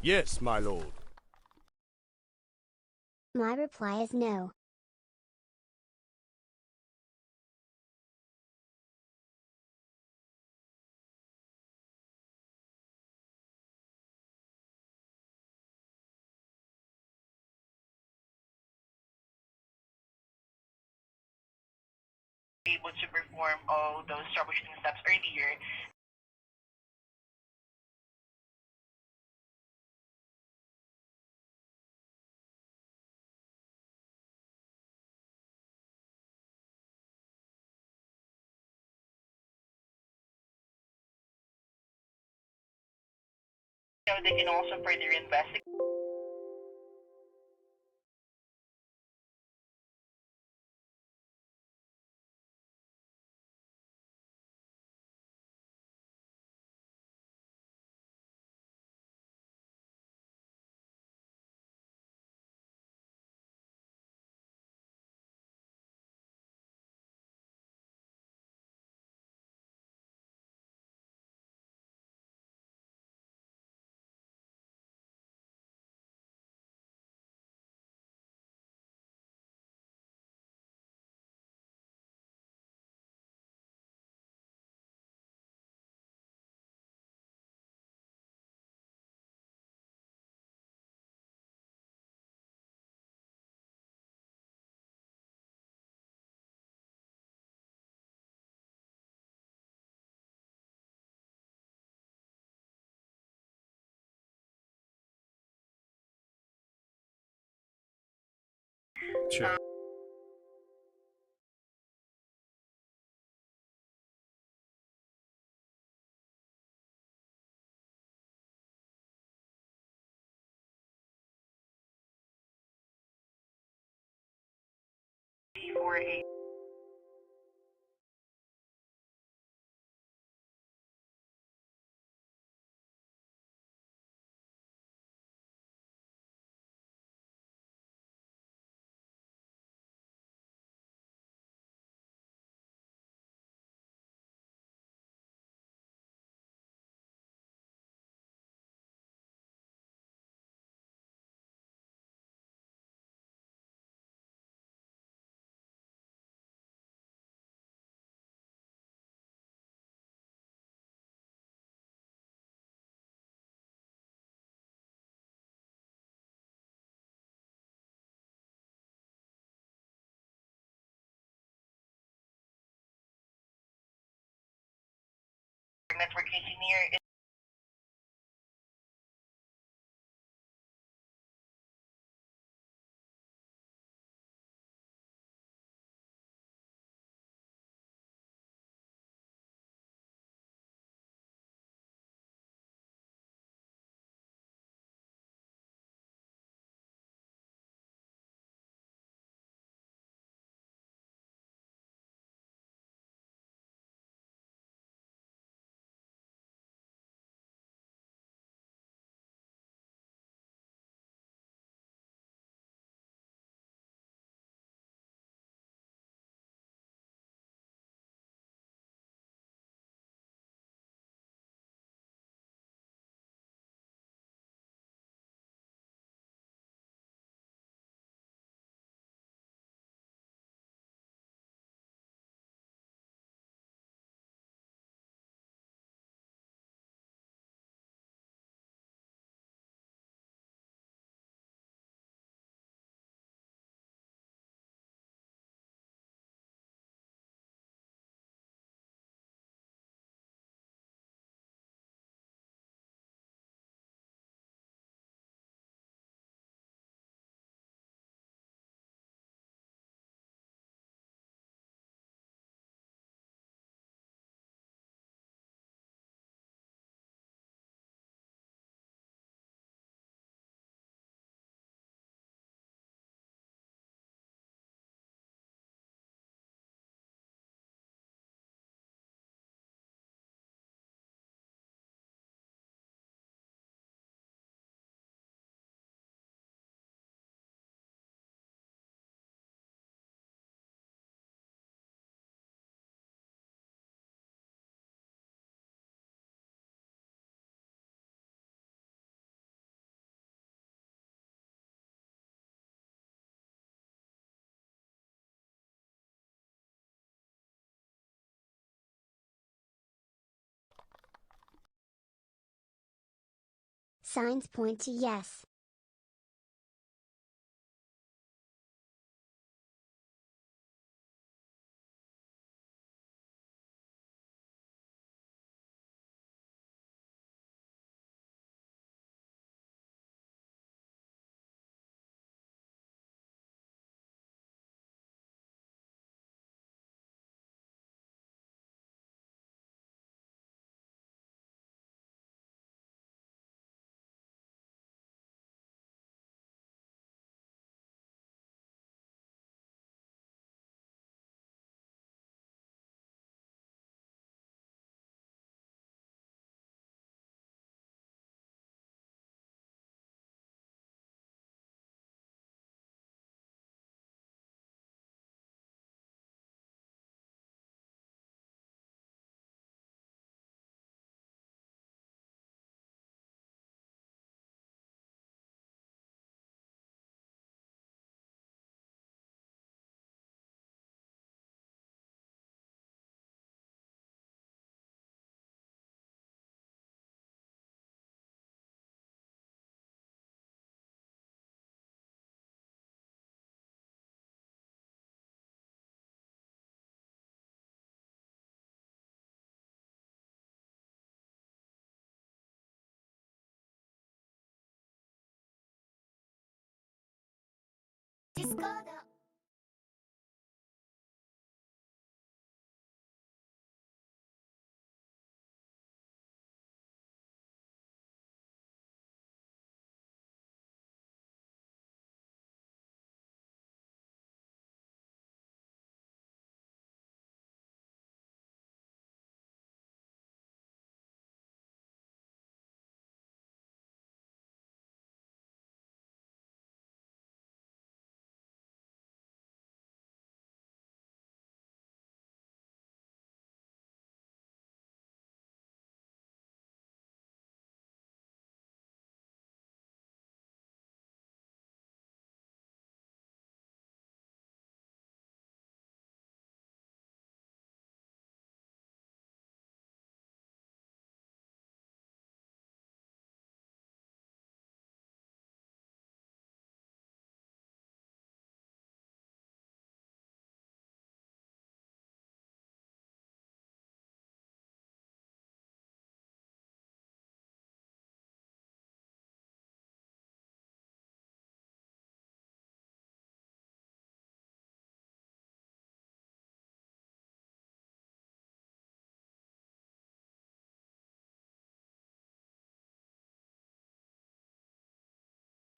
Yes, my lord. My reply is no. Able to perform all those troubleshooting steps earlier. So they can also further investigate. Check. For a network engineer Signs point to yes.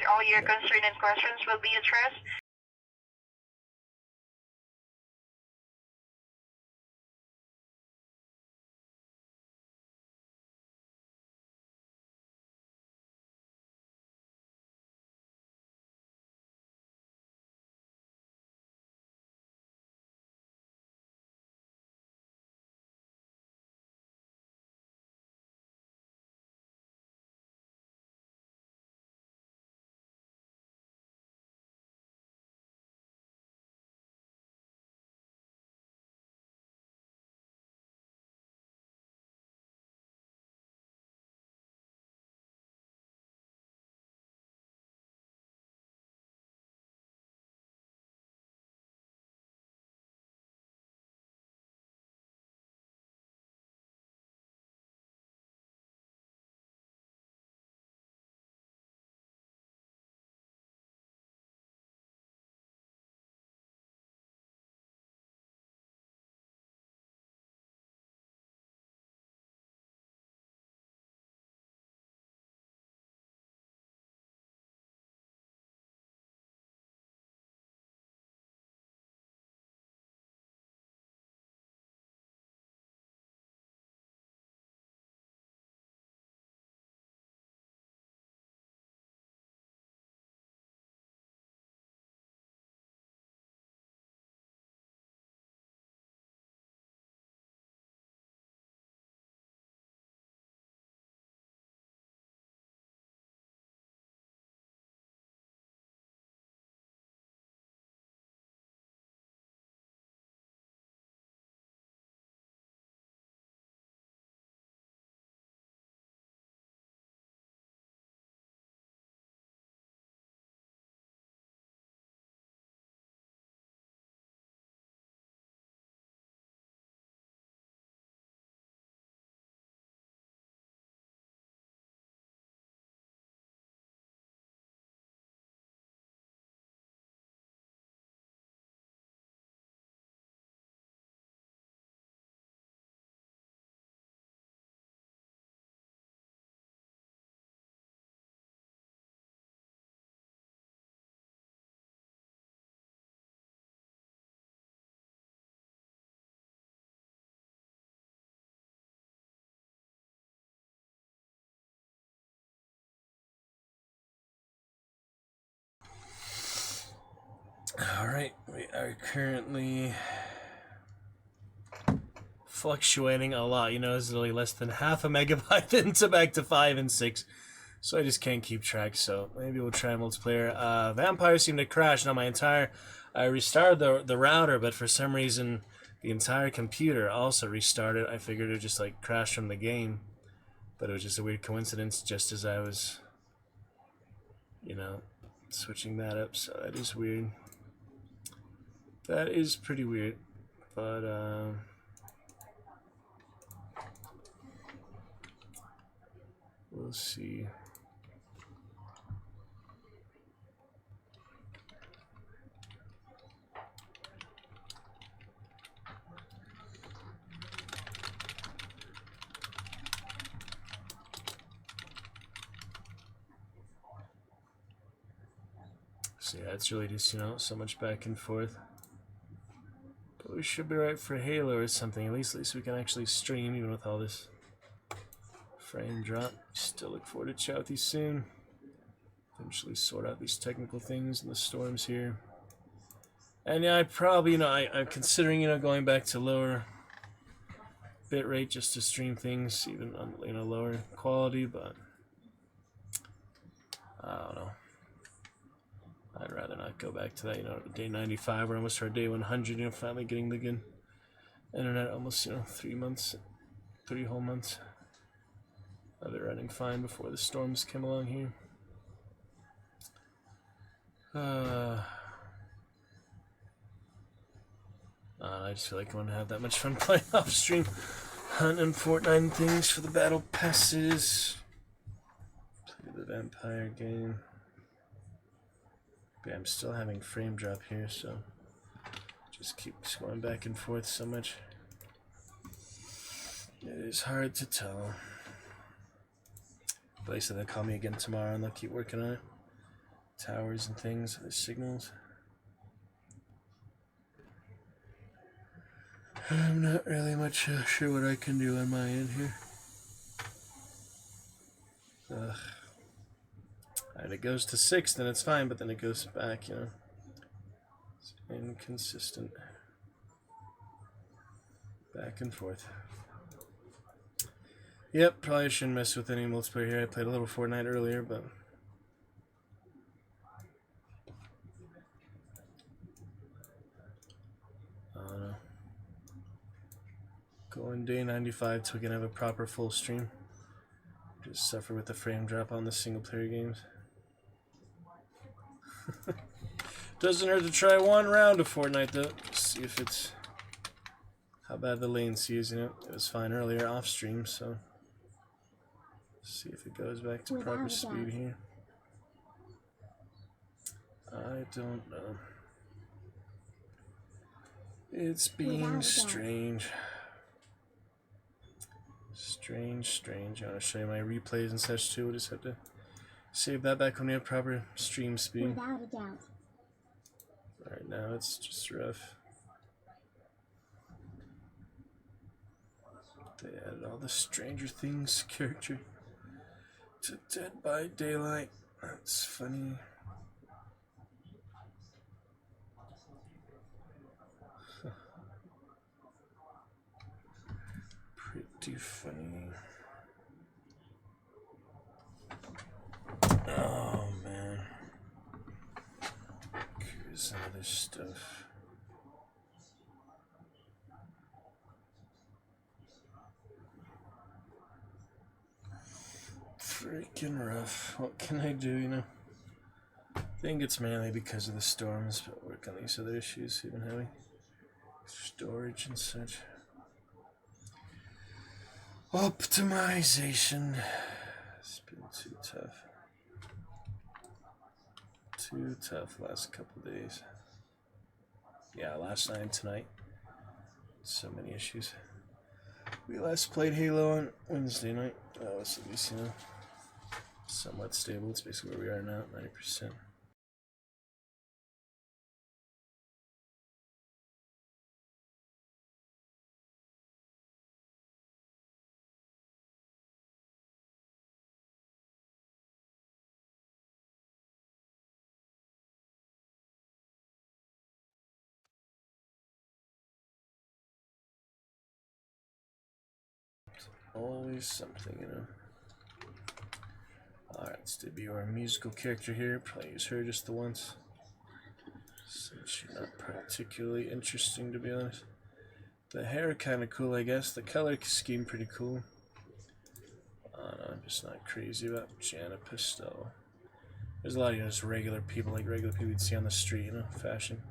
All your concern and questions will be addressed. Alright, we are currently fluctuating a lot. You know, it's literally less than half a megabyte into back to 5 and 6. So I just can't keep track, so maybe we'll try multiplayer. Vampire seemed to crash. Now I restarted the router, but for some reason the entire computer also restarted. I figured it would just like crash from the game, but it was just a weird coincidence just as I was, you know, switching that up, so that is weird. That is pretty weird, but we'll see. So yeah, it's really just, you know, so much back and forth. But we should be right for Halo or something. At least we can actually stream, even with all this frame drop. Still look forward to chat with you soon. Eventually sort out these technical things and the storms here. And yeah, I probably, you know, I'm considering, you know, going back to lower bitrate just to stream things, even on, you know, lower quality, but I don't know. I'd rather not go back to that, you know, day 95. We're almost to our day 100, you know, finally getting the good internet, almost, you know, 3 months, 3 whole months of it running fine before the storms came along here. I just feel like I want to have that much fun playing off stream, hunting Fortnite and things for the battle passes. Play the vampire game. But yeah, I'm still having frame drop here, so just keeps going back and forth so much. It is hard to tell. But they said they'll call me again tomorrow and they'll keep working on it. Towers and things, the signals. I'm not really much sure what I can do on my end here. And it goes to 6, then it's fine, but then it goes back, you know. It's inconsistent. Back and forth. Yep, probably shouldn't mess with any multiplayer here. I played a little Fortnite earlier, but I don't know. Going day 95 till we can have a proper full stream. Just suffer with the frame drop on the single player games. Doesn't hurt to try one round of Fortnite though. See if it's how bad the latency is, you know. It was fine earlier off stream, so see if it goes back to proper speed here. I don't know. It's being strange. Strange. I want to show you my replays and such too. We'll just have to save that back when we have proper stream speed. Without a doubt. Right now it's just rough. They added all the Stranger Things character to Dead by Daylight. That's funny. Pretty funny. Oh man. Here's some other stuff. Freaking rough. What can I do, you know? I think it's mainly because of the storms, but work on these other issues we've been having. Storage and such. Optimization. It's been too tough. Too tough last couple days. Yeah, last night and tonight. So many issues. We last played Halo on Wednesday night. That was at least, you know, somewhat stable. It's basically where we are now, 90%. Always something, you know. Alright, let's debut our musical character here. Probably use her just the once. Since she's not particularly interesting, to be honest. The hair kind of cool, I guess. The color scheme pretty cool. No, I'm just not crazy about 𝕹𝖎𝖊𝖙𝖞𝖋𝖎𝖋. There's a lot of just regular people, like regular people you'd see on the street, you know, fashion.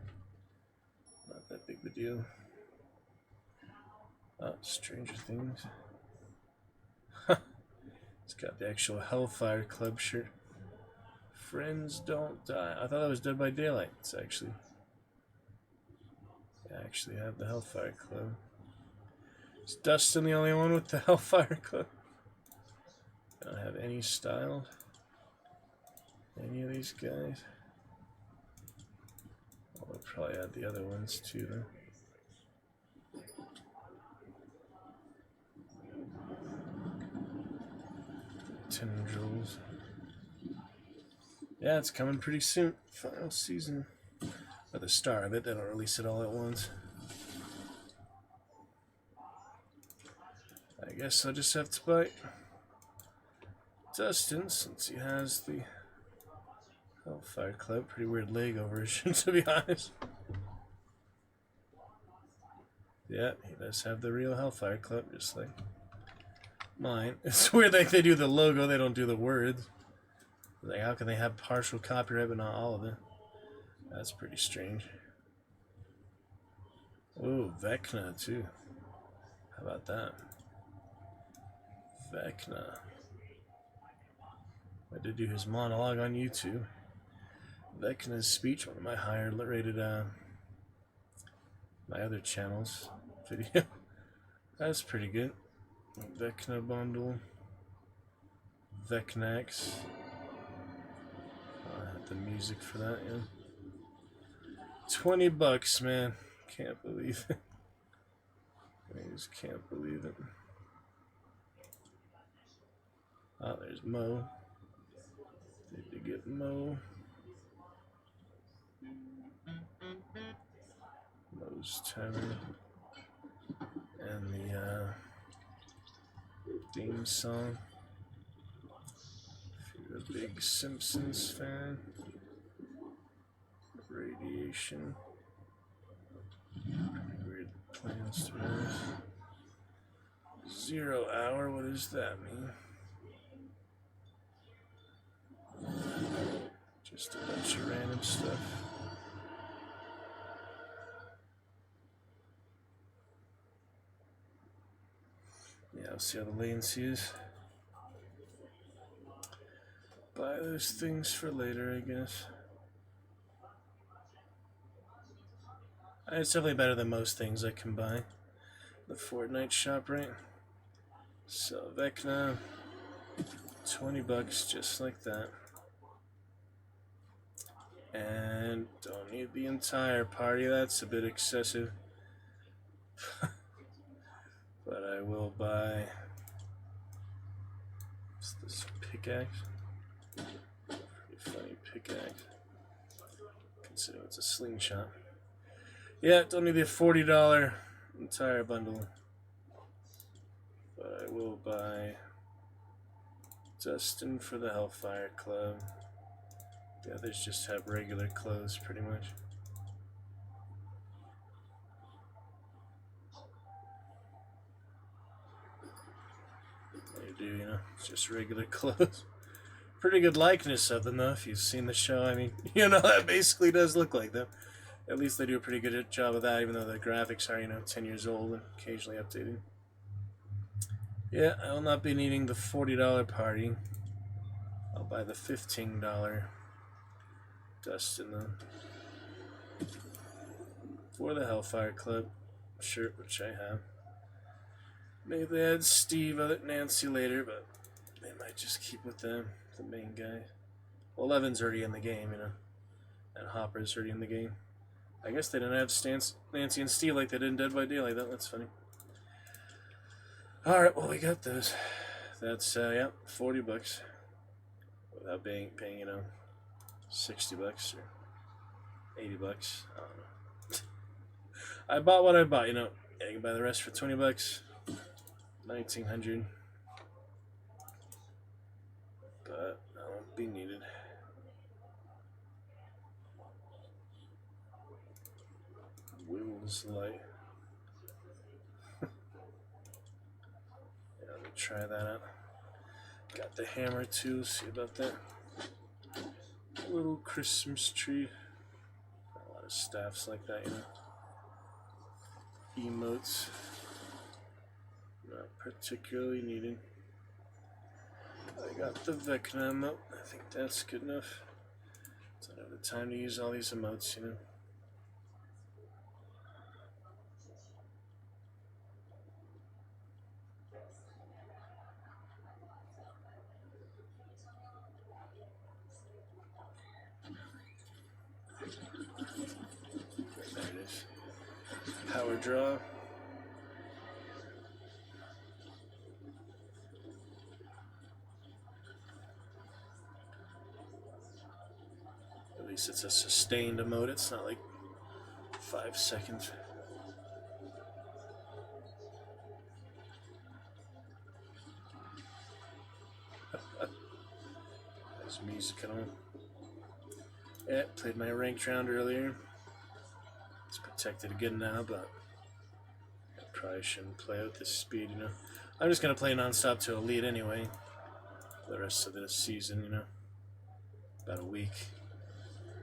Not that big of a deal. Oh, Stranger Things. It's got the actual Hellfire Club shirt. Friends don't die. I thought that was Dead by Daylight. It's actually... I actually have the Hellfire Club. Is Dustin the only one with the Hellfire Club? I don't have any style. Any of these guys? Well, we'll probably add the other ones too, though. Tendrils. Yeah, it's coming pretty soon. Final season. Or the start of it. They don't release it all at once. I guess I'll just have to buy Dustin since he has the Hellfire Club. Pretty weird Lego version, to be honest. Yeah, he does have the real Hellfire Club, just like mine. It's weird that they do the logo, they don't do the words. Like, how can they have partial copyright but not all of it? That's pretty strange. Ooh, 𝕹𝖎𝖊𝖙𝖞𝖋𝖎𝖋 too. How about that? 𝕹𝖎𝖊𝖙𝖞𝖋𝖎𝖋. I did do his monologue on YouTube. 𝕹𝖎𝖊𝖙𝖞𝖋𝖎𝖋's speech, one of my higher rated my other channels video. That's pretty good. 𝕹𝖎𝖊𝖞𝖋𝖎𝖋 bundle. 𝕹𝖎𝖊𝖙𝖞𝖋. I had the music for that, yeah. $20, man. Can't believe it. I just can't believe it. Oh, there's Mo. Need to get Mo. Mo's Tavern. And the theme song. If you're a big Simpsons fan. Radiation. Pretty weird plans to be honest. 0 hour, what does that mean? Just a bunch of random stuff. Yeah, I'll see how the latency is. Buy those things for later, I guess. It's definitely better than most things I can buy. The Fortnite shop, right? So, 𝕹𝖎𝖊𝖞𝖋𝖎𝖋, $20 just like that. And don't need the entire party, that's a bit excessive. But I will buy. What's this pickaxe? Pretty funny pickaxe. Considering it's a slingshot. Yeah, don't need the $40 entire bundle. But I will buy Dustin for the Hellfire Club. The others just have regular clothes, pretty much. They do, you know, it's just regular clothes. Pretty good likeness of them, though, if you've seen the show. I mean, you know, that basically does look like them. At least they do a pretty good job of that, even though the graphics are, you know, 10 years old and occasionally updated. Yeah, I will not be needing the $40 party. I'll buy the $15 Dustin, though. For the Hellfire Club shirt, which I have. Maybe they add Steve of it, Nancy later, but they might just keep with them, the main guy. Well, Evan's already in the game, you know, and Hopper's already in the game. I guess they didn't have Nancy and Steve like they did in Dead by Daylight. That's funny. Alright, well, we got those. That's, yeah, $40. Without paying, you know, $60 or $80. I don't know. I bought what I bought, you know. Yeah, you can buy the rest for $20. 1900. But that won't be needed. Wills light. Yeah, let me try that out. Got the hammer too, see about that. Little Christmas tree. Got a lot of staffs like that, you know. Emotes. Not particularly needed. I got the Vecna emote. I think that's good enough. Don't have the time to use all these emotes, you know. There it is. Power draw. At least it's a sustained emote. It's not like 5 seconds. There's music on. Yeah, played my ranked round earlier. It's protected good now, but I probably shouldn't play at this speed, you know. I'm just gonna play nonstop to Elite anyway. For the rest of this season, you know. About a week.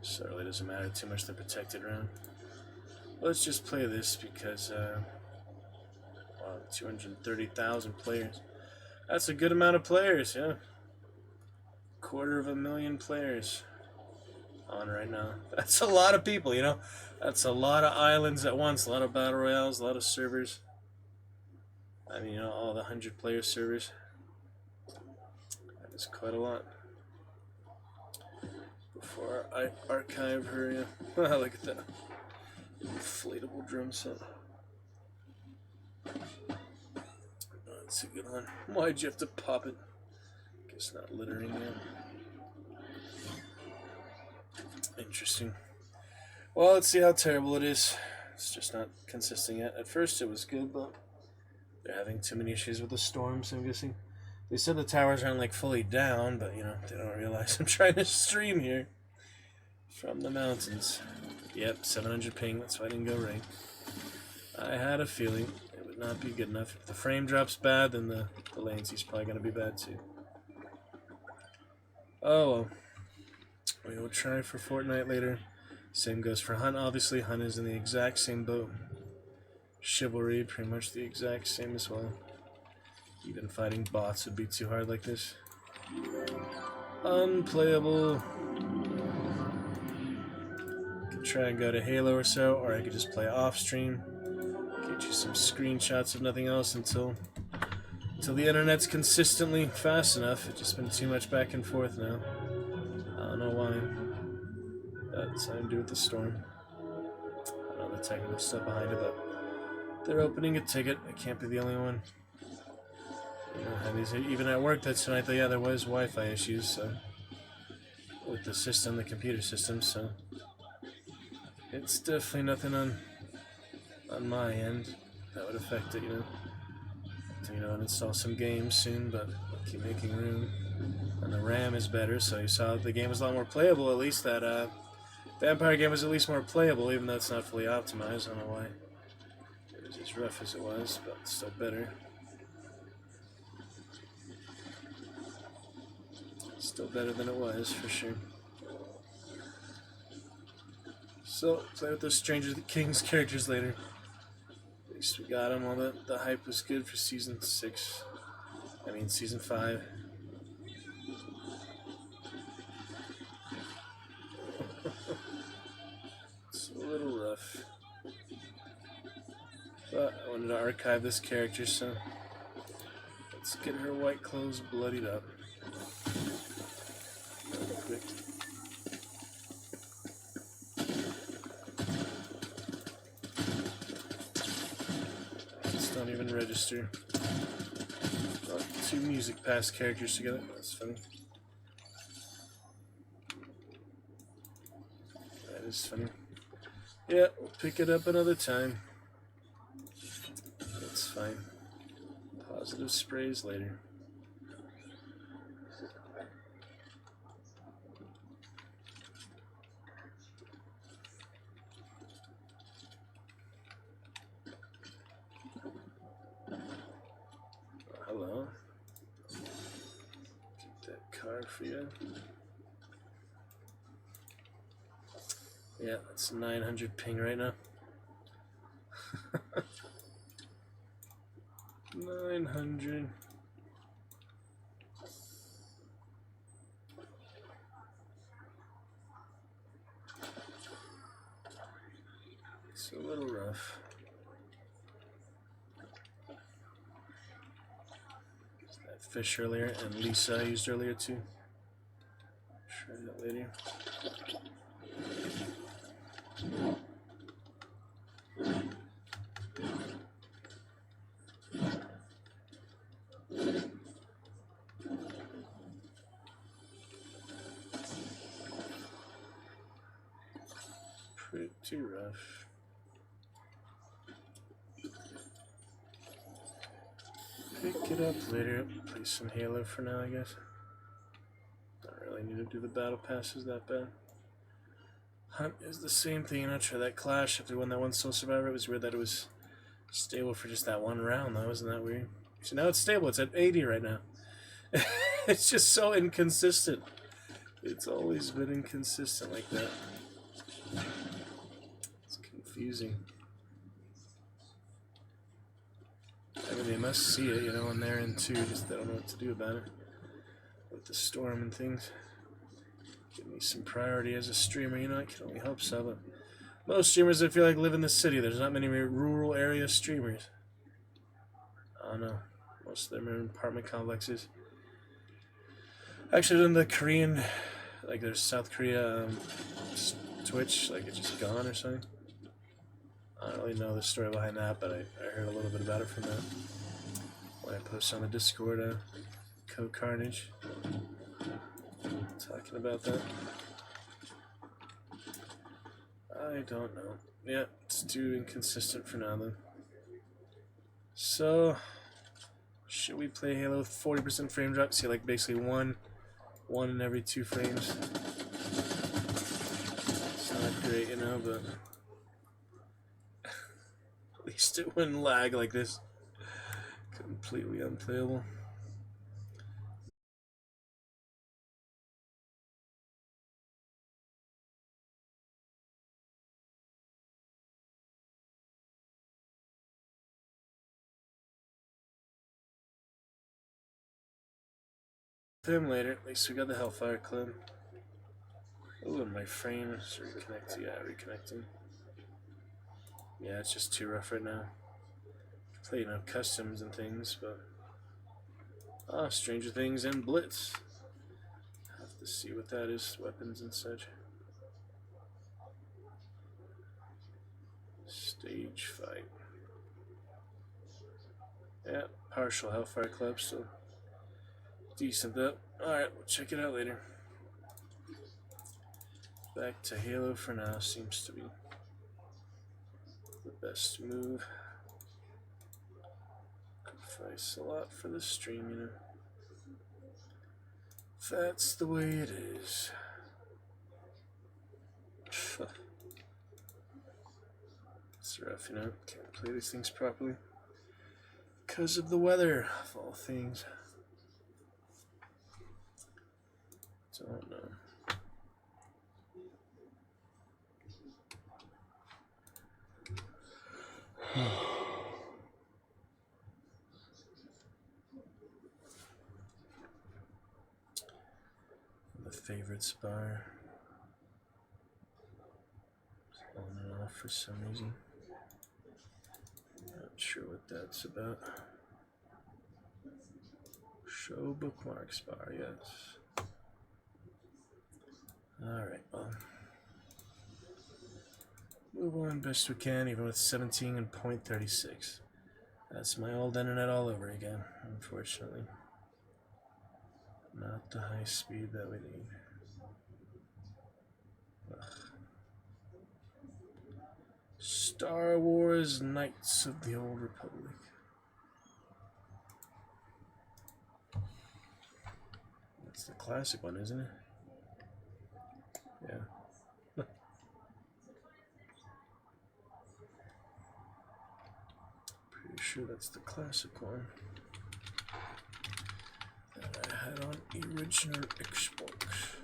So it really doesn't matter too much the protected round. Let's just play this because wow, 230,000 players. That's a good amount of players, yeah. 250,000 players on right now. That's a lot of people, you know. That's a lot of islands at once, a lot of battle royales, a lot of servers. I mean, you know, all the 100-player servers. That is quite a lot. Before I archive her, yeah. Look at that inflatable drum set. That's a good one. Why'd you have to pop it? Guess not littering yet. Interesting. Well, let's see how terrible it is. It's just not consistent yet. At first it was good, but they're having too many issues with the storms, I'm guessing. They said the towers aren't like fully down, but you know, they don't realize I'm trying to stream here from the mountains. Yep, 700 ping, that's why I didn't go right. I had a feeling it would not be good enough. If the frame drops bad, then the latency's probably going to be bad too. Oh well. We will try for Fortnite later. Same goes for Hunt, obviously. Hunt is in the exact same boat. Chivalry, pretty much the exact same as well. Even fighting bots would be too hard like this. Unplayable. Could try and go to Halo or so, or I could just play off stream. Get you some screenshots of nothing else until the internet's consistently fast enough. It's just been too much back and forth now. I don't know why. That's something to do with the storm. I don't know the technical stuff behind it, but they're opening a ticket. I can't be the only one. You know, and these, even at work that tonight, yeah, there was Wi-Fi issues, so with the system, the computer system, so it's definitely nothing on my end that would affect it, you know. So, you know, I'll install some games soon, but I'll keep making room. And the RAM is better, so you saw the game was a lot more playable. At least that Vampire game was at least more playable, even though it's not fully optimized. I don't know why it was as rough as it was, but it's still better. Still better than it was, for sure. So, play with those Stranger Kings characters later. At least we got them. All the hype was good for Season 6. I mean, Season 5. It's a little rough. But I wanted to archive this character, so let's get her white clothes bloodied up. Real quick. Let's don't even register. Got 2 music pass characters together. That's funny. That is funny. Yeah, we'll pick it up another time. That's fine. Pause Positive sprays later. Hello. Get that card for you. Yeah, it's 900 ping right now. 900. It's a little rough. That fish earlier, and Lisa I used earlier too. Try that later. Pretty rough. Pick it up later. Play some Halo for now, I guess. Don't really need to do the battle passes that bad. Hunt is the same thing, you know. Try that Clash after we won that one Soul Survivor. It was weird that it was stable for just that one round, though. Wasn't that weird? So now it's stable. It's at 80 right now. It's just so inconsistent. It's always been inconsistent like that. It's confusing. I mean, they must see it, you know, and they're in too, just they don't know what to do about it. With the storm and things. Give me some priority as a streamer, you know, I can only hope so, but most streamers I feel like live in the city. There's not many rural area streamers. I don't know. Most of them are in apartment complexes. Actually, in the Korean, like there's South Korea Twitch, like it's just gone or something. I don't really know the story behind that, but I heard a little bit about it from that. When I post on the Discord, Code Carnage, talking about that. I don't know. Yeah, it's too inconsistent for now then. So, should we play Halo with 40% frame drop? See, like basically one in every 2 frames. It's not great, you know, but at least it wouldn't lag like this. Completely unplayable. Him later. At least we got the Hellfire Club. Oh, and my frame is reconnecting. Yeah, reconnecting. Yeah, it's just too rough right now. Play, you know, customs and things, but Stranger Things and Blitz. Have to see what that is. Weapons and such. Stage fight. Yeah, partial Hellfire Club, so decent though. Alright, we'll check it out later. Back to Halo for now seems to be the best move. Sacrifice a lot for the stream, you know. That's the way it is. It's rough, you know. Can't play these things properly because of the weather, of all things. Don't know. The favorite spar. It's on and off for some reason. Not sure what that's about. Show bookmarks bar, yes. Alright, well. Move on best we can, even with 17 and 0.36. That's my old internet all over again, unfortunately. Not the high speed that we need. Ugh. Star Wars Knights of the Old Republic. It's the classic one, isn't it? Yeah. Pretty sure that's the classic one that I had on the original Xbox.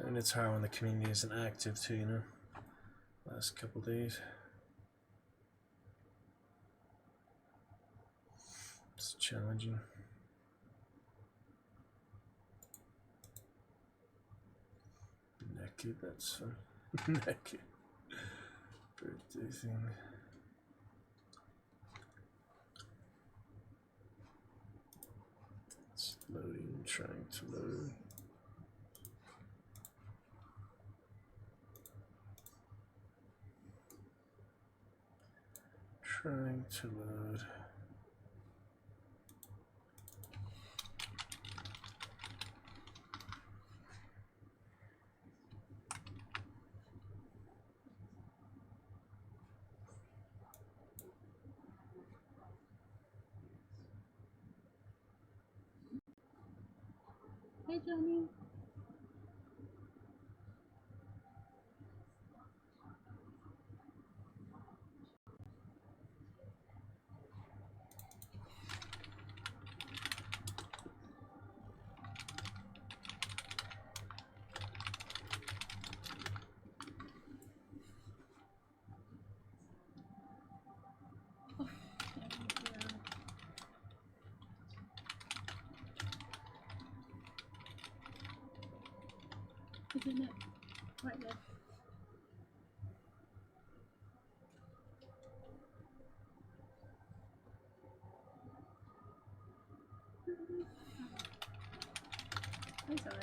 And it's hard when the community isn't active too, you know. Last couple days. It's challenging. Naked, that's fun. Naked. Birthday thing. It's loading, trying to load. Trying to load. Hey, Johnny. Isn't it right there? I'm sorry.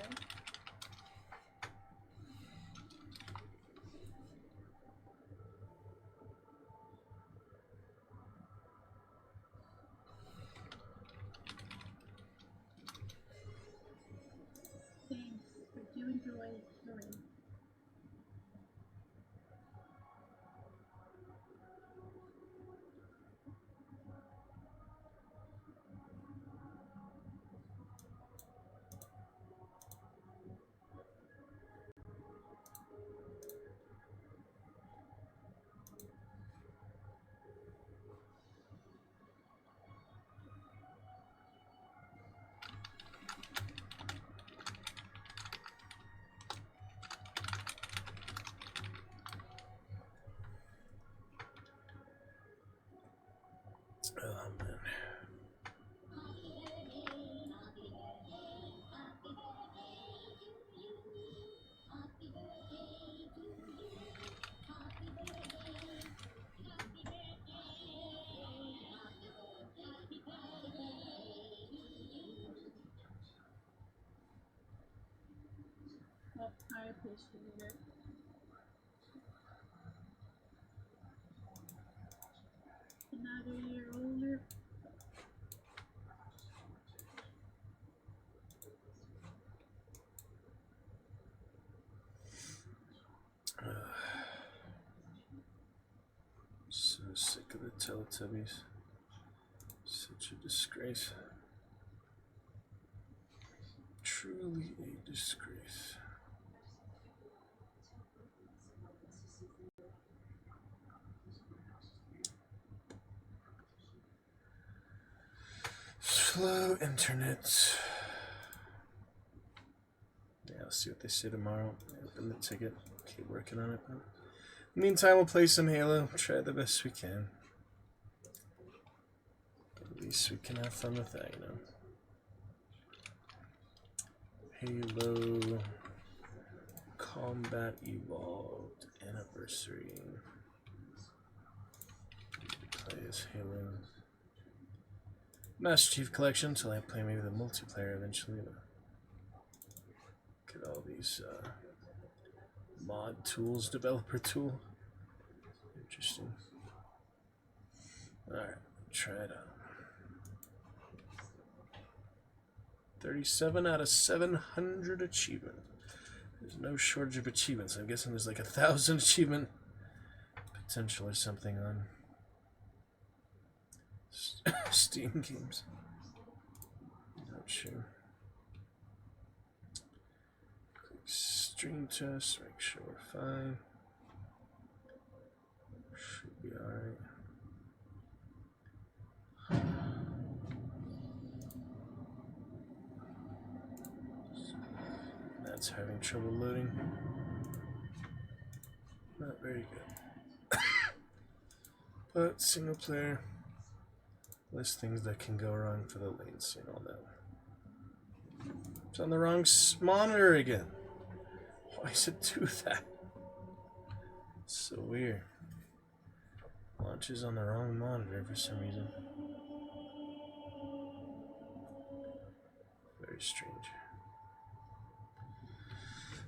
Thanks, but do enjoy the rain. Oh man. Well, I appreciate it. Another year older. So sick of the Teletubbies. Such a disgrace. Truly a disgrace. Slow internet. Yeah, I'll see what they say tomorrow. Open the ticket. Keep working on it. Meantime, we'll play some Halo. Try the best we can. At least we can have fun with that, you know. Halo Combat Evolved Anniversary. Play as Halo Master Chief Collection until I play maybe the multiplayer eventually. Look at all these mod tools, developer tool. Interesting. Alright, try it out. 37 out of 700 achievement. There's no shortage of achievements. I'm guessing there's like 1,000 achievement potential or something on Steam games. Not sure. Click stream test, make sure we're fine. Should be alright. That's having trouble loading. Not very good. But single player, less things that can go wrong for the latency and all that. It's on the wrong monitor again. Why does it do that? It's so weird. Launches on the wrong monitor for some reason. Very strange.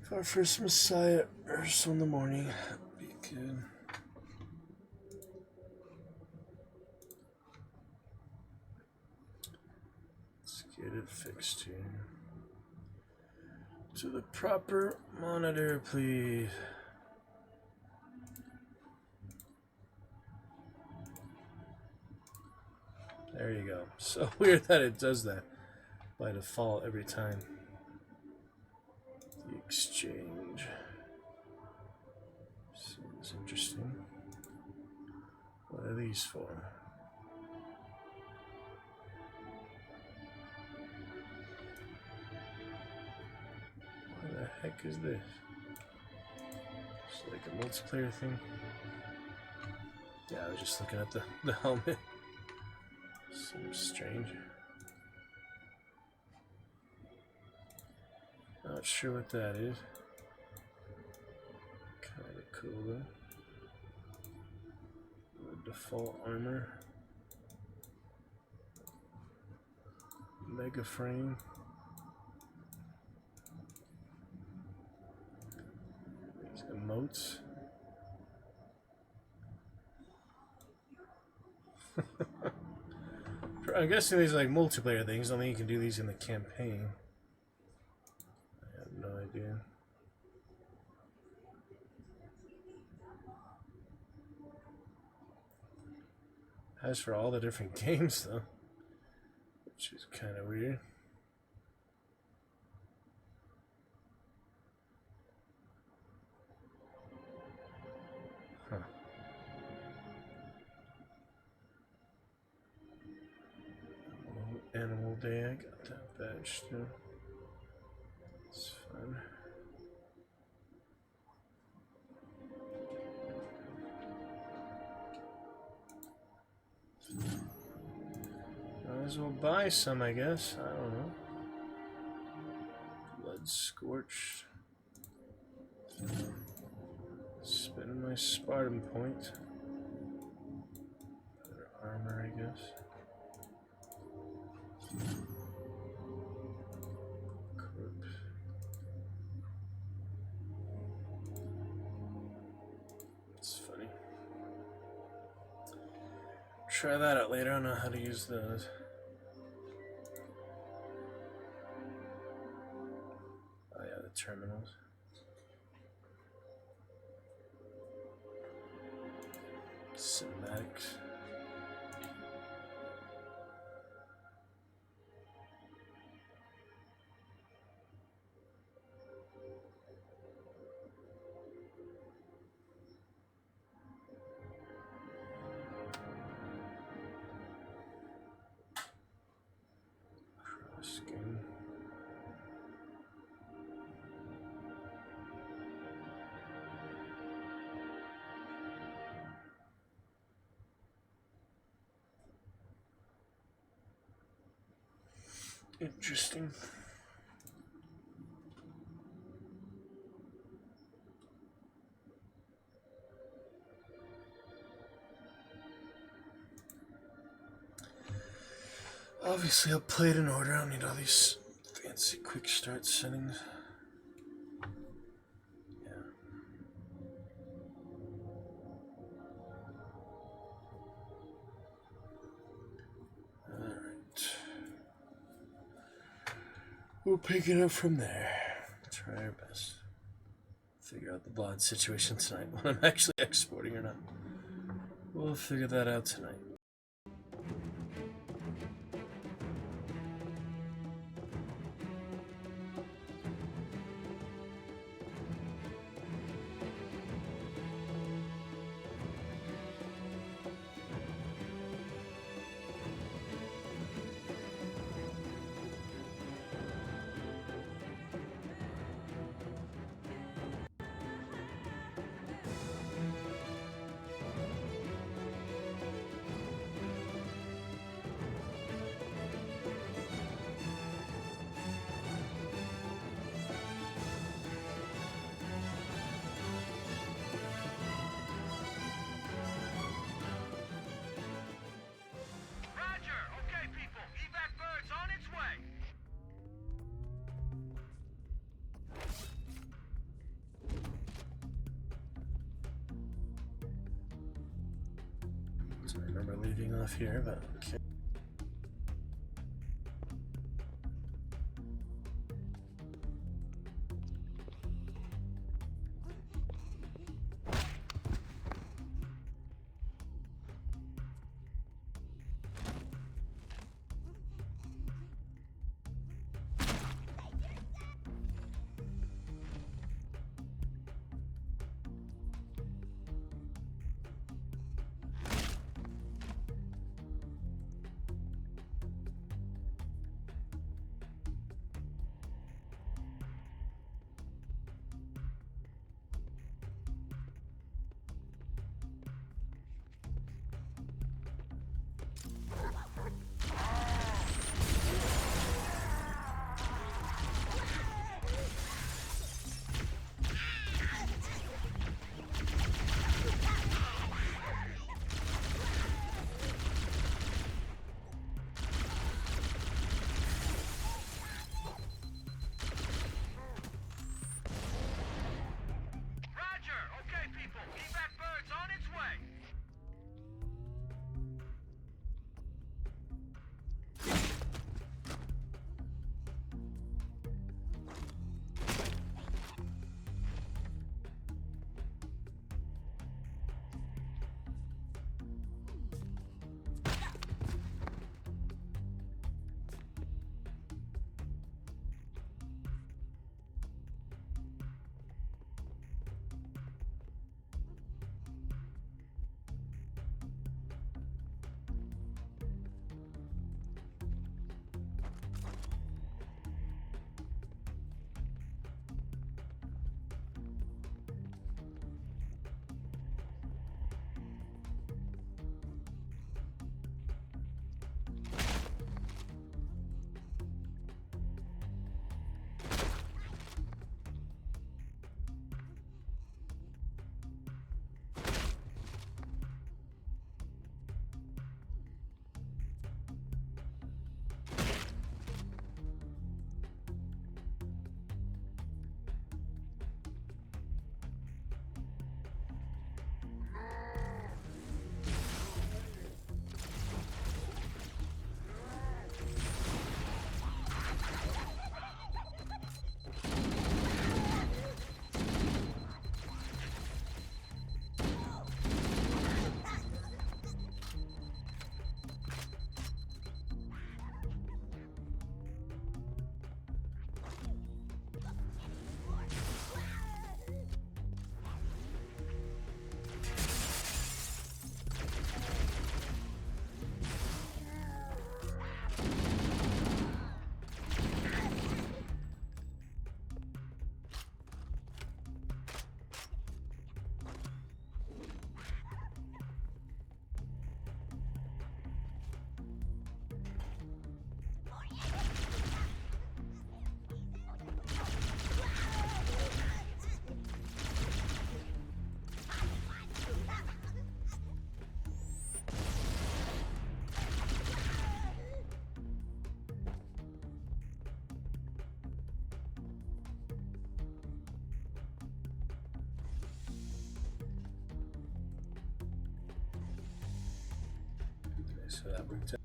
If our first Messiah Earth in the morning, that'd be good. Let's get it fixed here. To the proper monitor, please. There you go. So weird that it does that by default every time. The exchange. Seems interesting. What are these for? What the heck is this? It's like a multiplayer thing. Yeah, I was just looking at the helmet. Seems strange. Not sure what that is. Kinda cool though. The default armor. Mega frame. These emotes. I'm guessing these are like multiplayer things. I don't think you can do these in the campaign. I have no idea. As for all the different games though, which is kind of weird. Huh. Animal Day, I got that badge too. It's fun. Might as well buy some, I guess. I don't know. Blood scorched. Spend my Spartan point. Better armor, I guess. Corpse. It's funny. Try that out later. I don't know how to use those. Oh yeah, the terminals. Cinematics. Skin. Interesting. Obviously, I'll play it in order. I don't need all these fancy quick start settings. Yeah. Alright. We'll pick it up from there. Try our best. Figure out the blood situation tonight when I'm actually exporting or not. We'll figure that out tonight. So I remember leaving off here, but okay. So that worked out.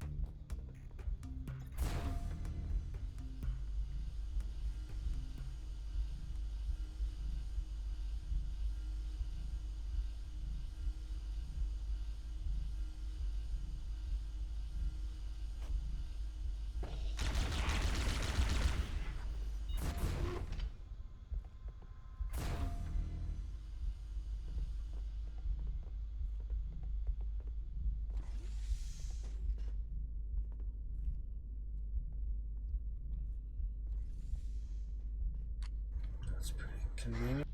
That's pretty convenient.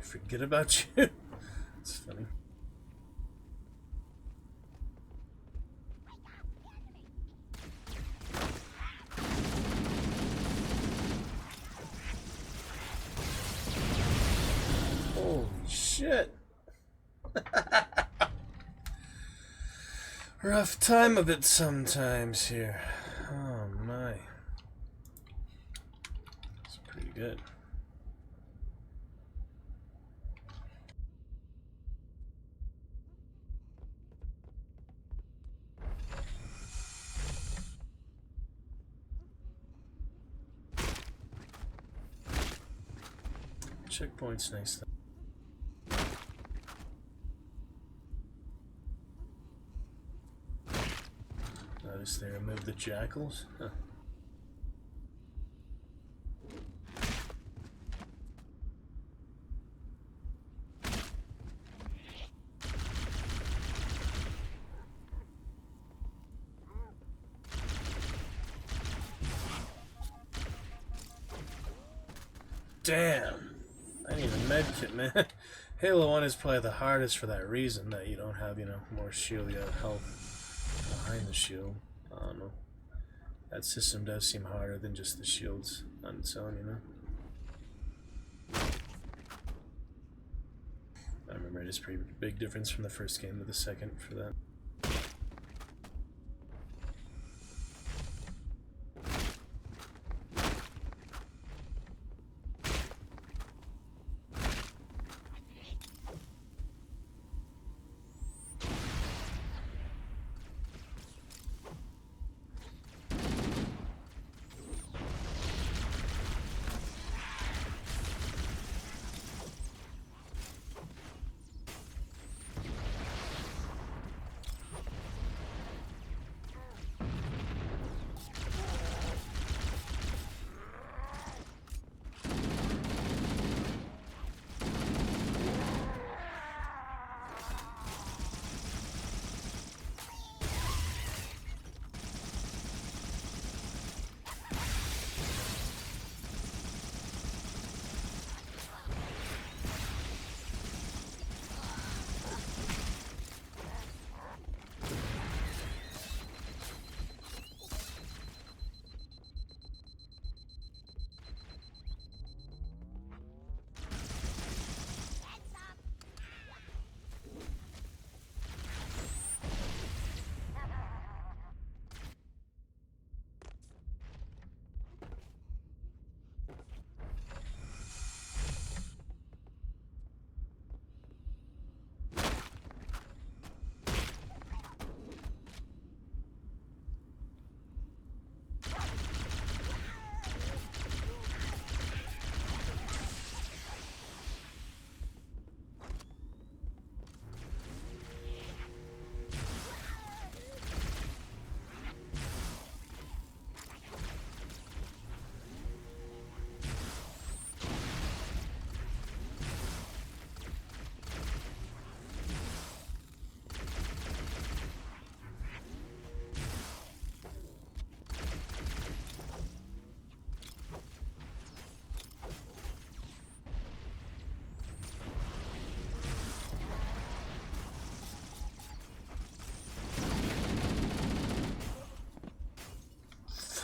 forget about you. It's funny. Holy shit. Rough time of it sometimes here. Oh my. It's pretty good. Checkpoint's nice though. Notice they removed the jackals. Huh. Damn! I need a medkit, man. Halo 1 is probably the hardest for that reason, that you don't have, you know, more shield, you got health behind the shield. I don't know. That system does seem harder than just the shields on its own, you know? I remember it is a pretty big difference from the first game to the second for that.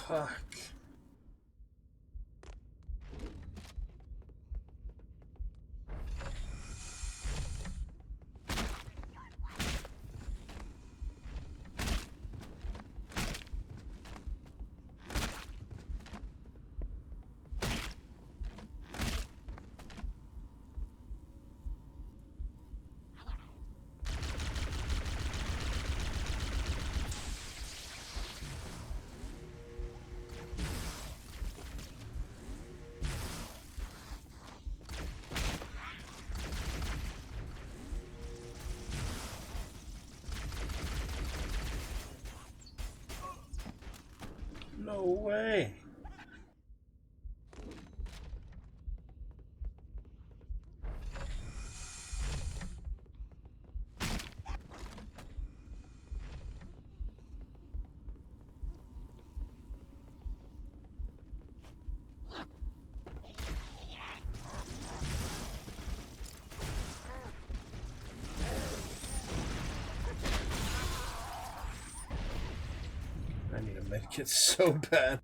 Fuck. No way. medkit's so bad.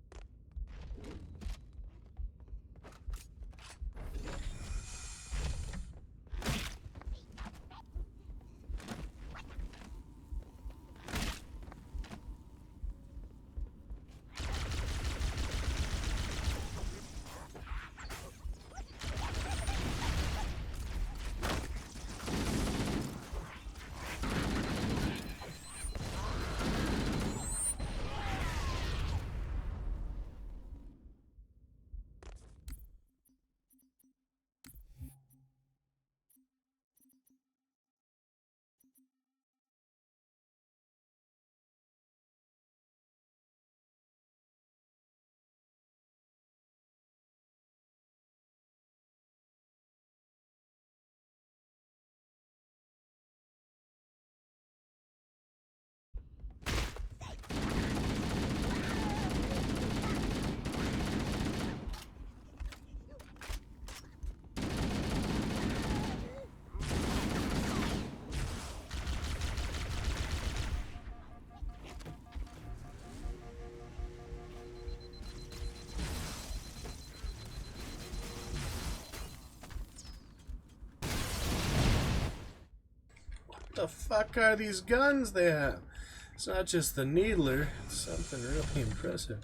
What the fuck are these guns they have? It's not just the needler, it's something really impressive.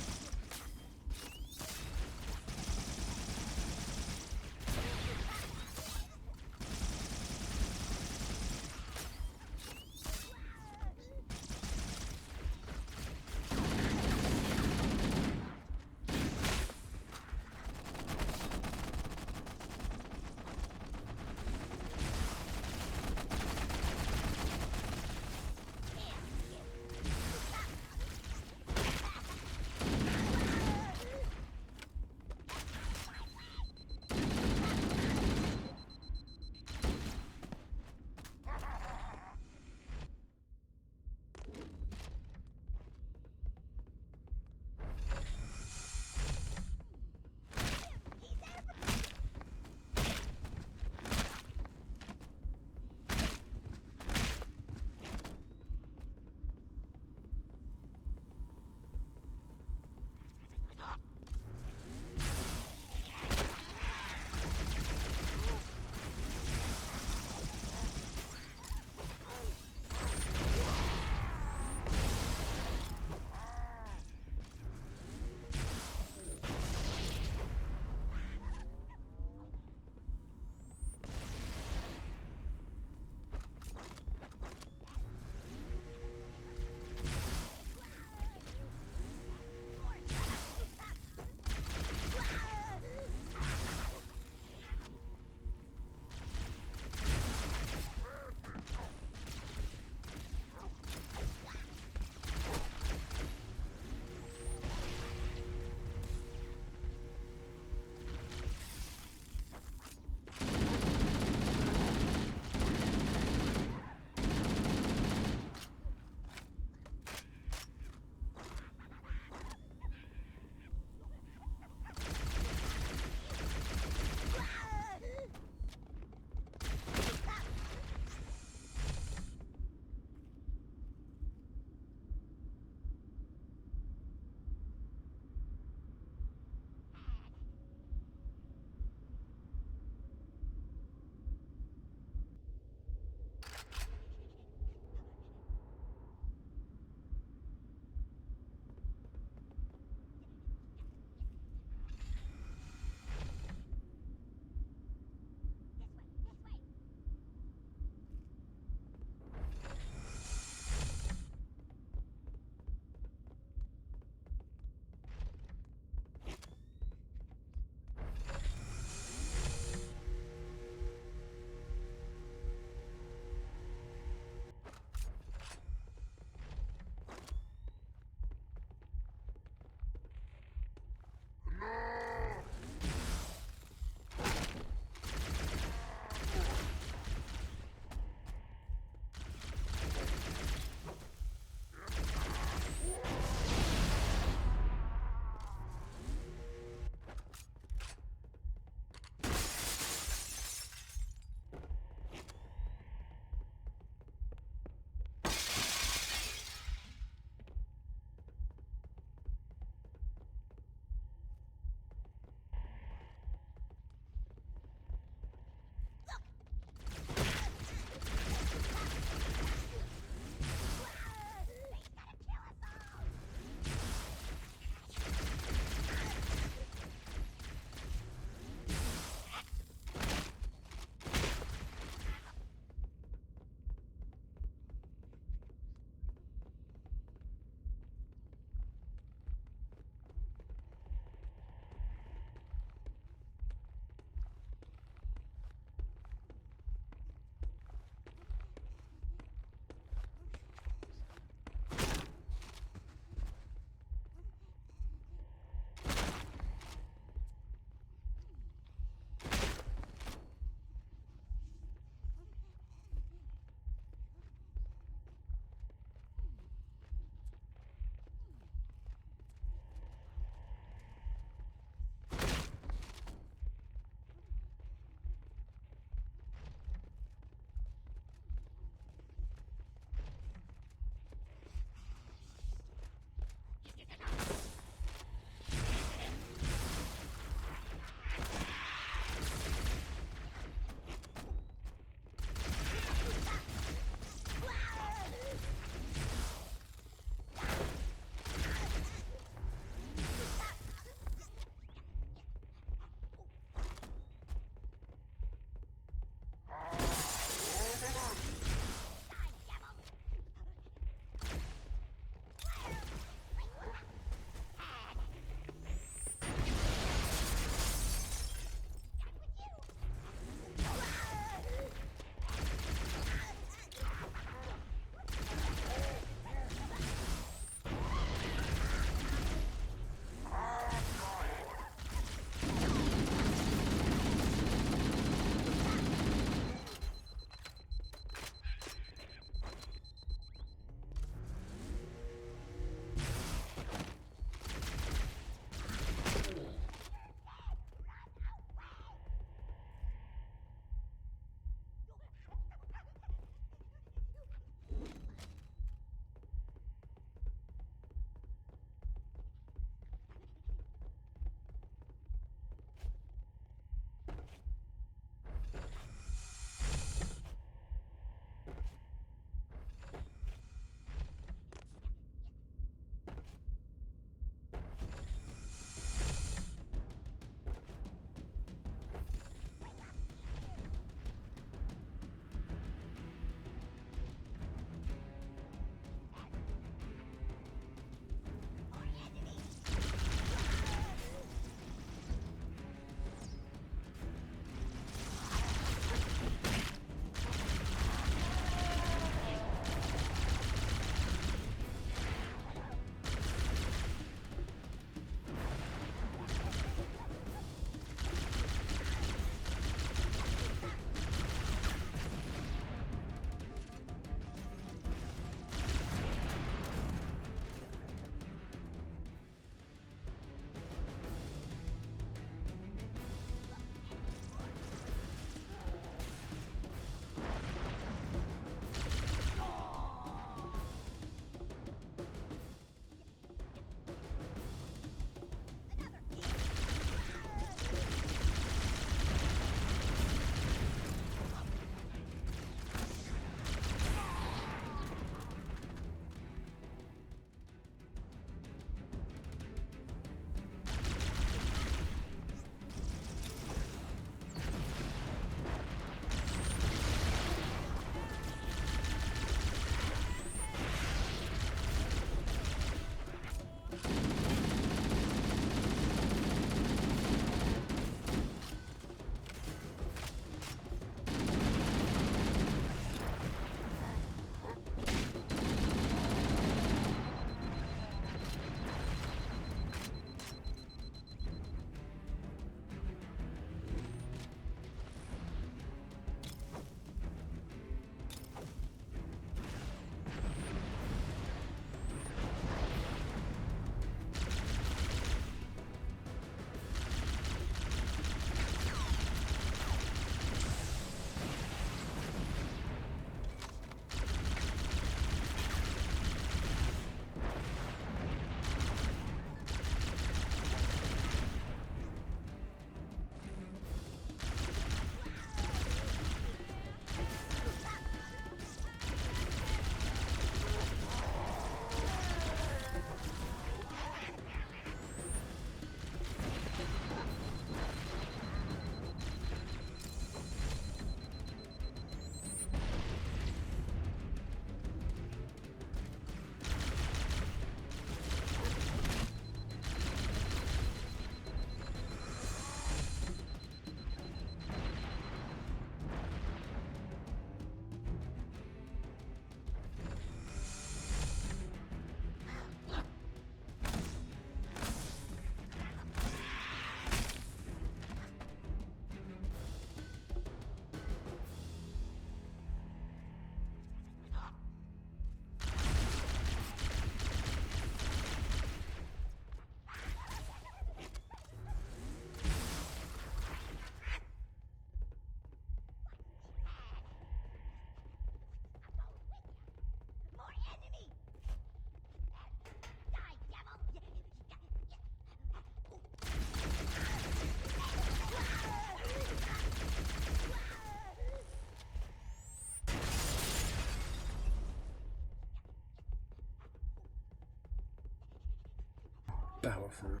Powerful.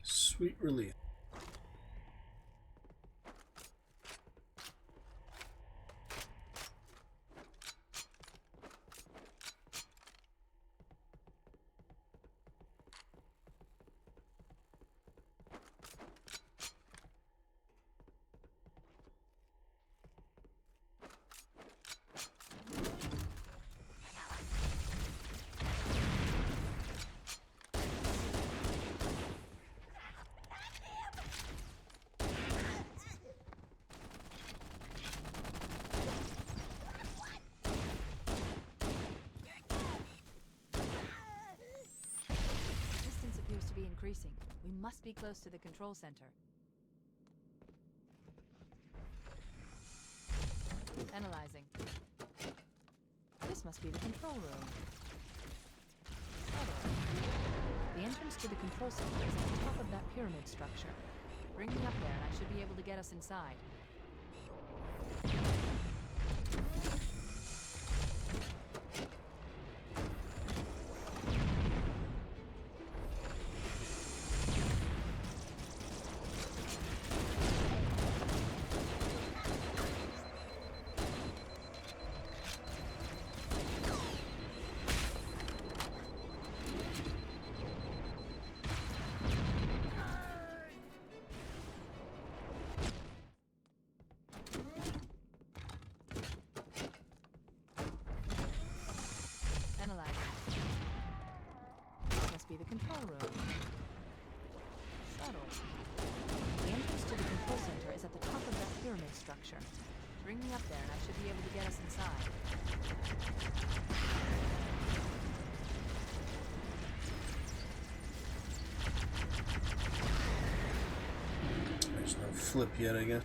Sweet relief. Increasing. We must be close to the control center. Analyzing. This must be the control room. The entrance to the control center is at the top of that pyramid structure. Bring me up there and I should be able to get us inside. Be the control room. Subtle. The entrance to the control center is at the top of that pyramid structure. Bring me up there and I should be able to get us inside. There's no flip yet, I guess.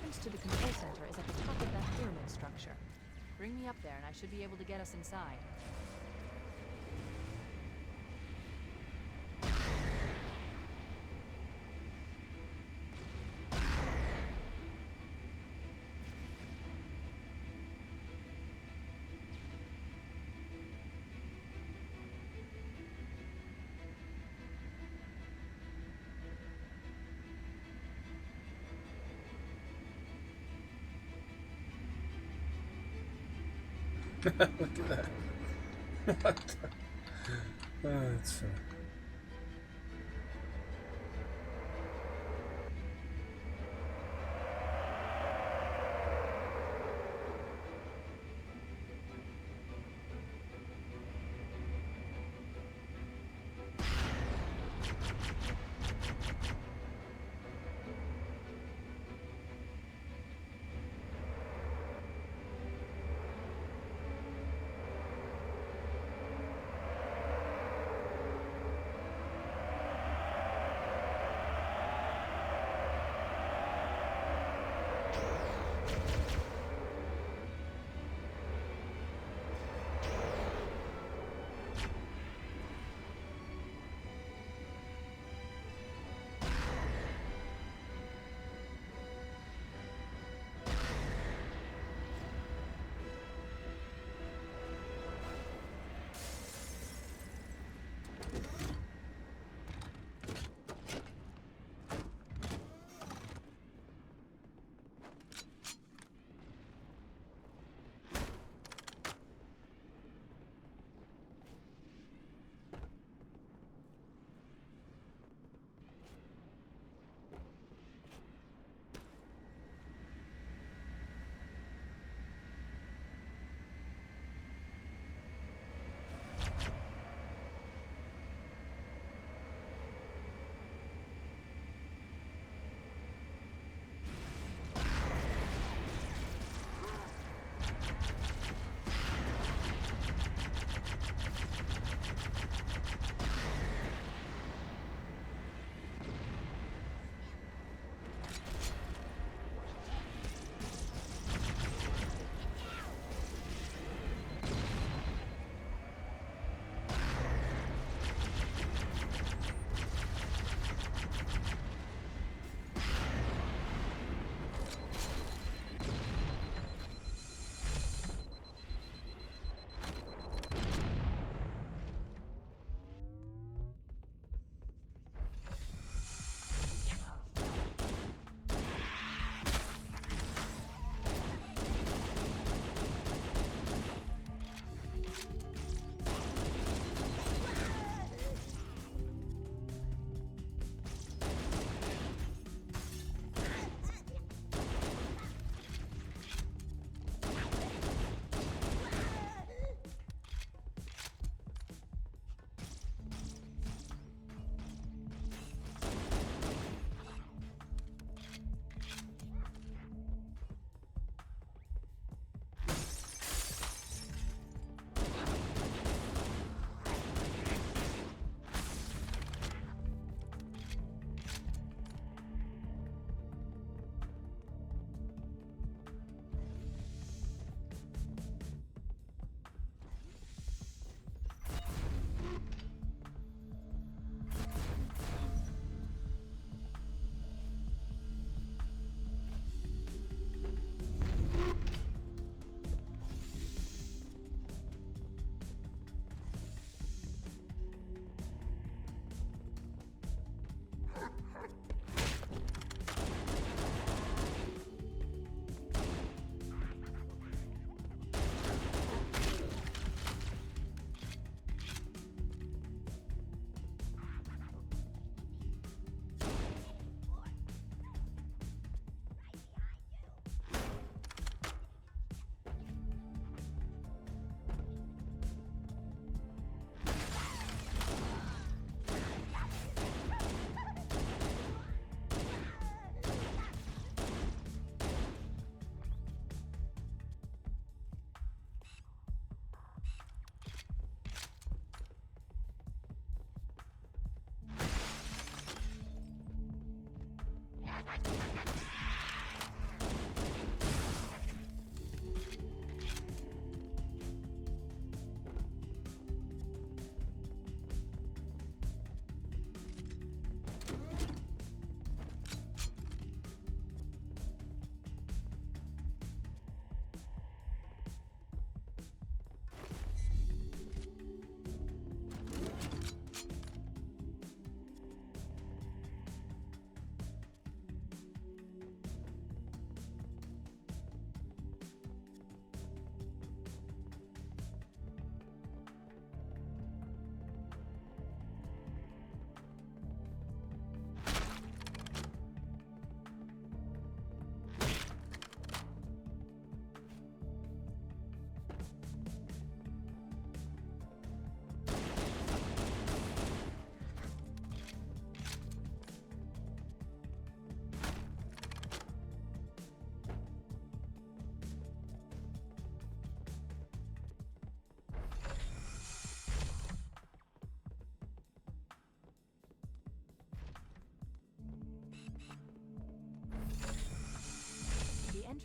entrance to the control center is at the top of that pyramid structure. Bring me up there and I should be able to get us inside. Look at that. What the? Oh, that's funny.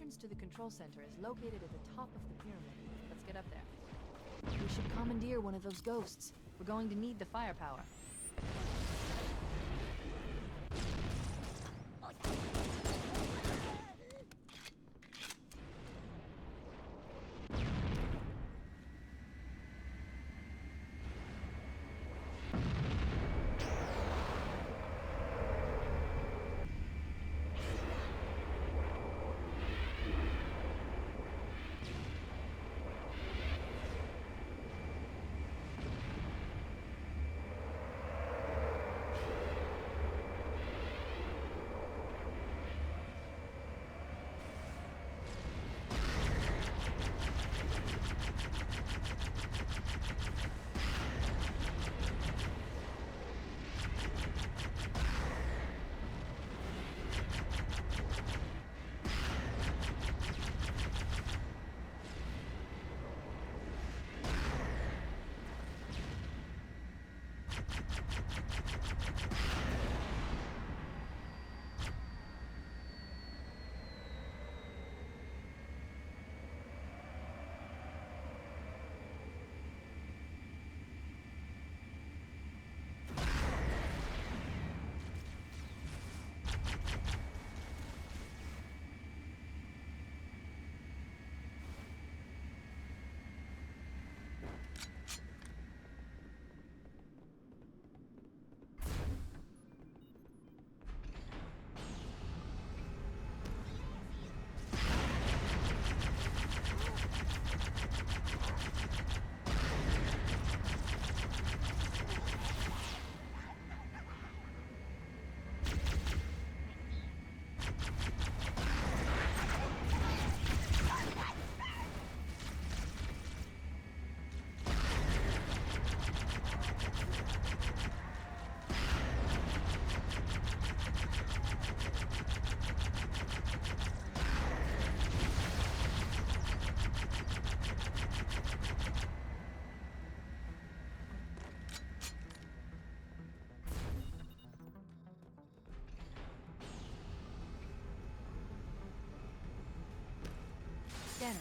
entrance to the control center is located at the top of the pyramid. Let's get up there. We should commandeer one of those ghosts. We're going to need the firepower. Scanner.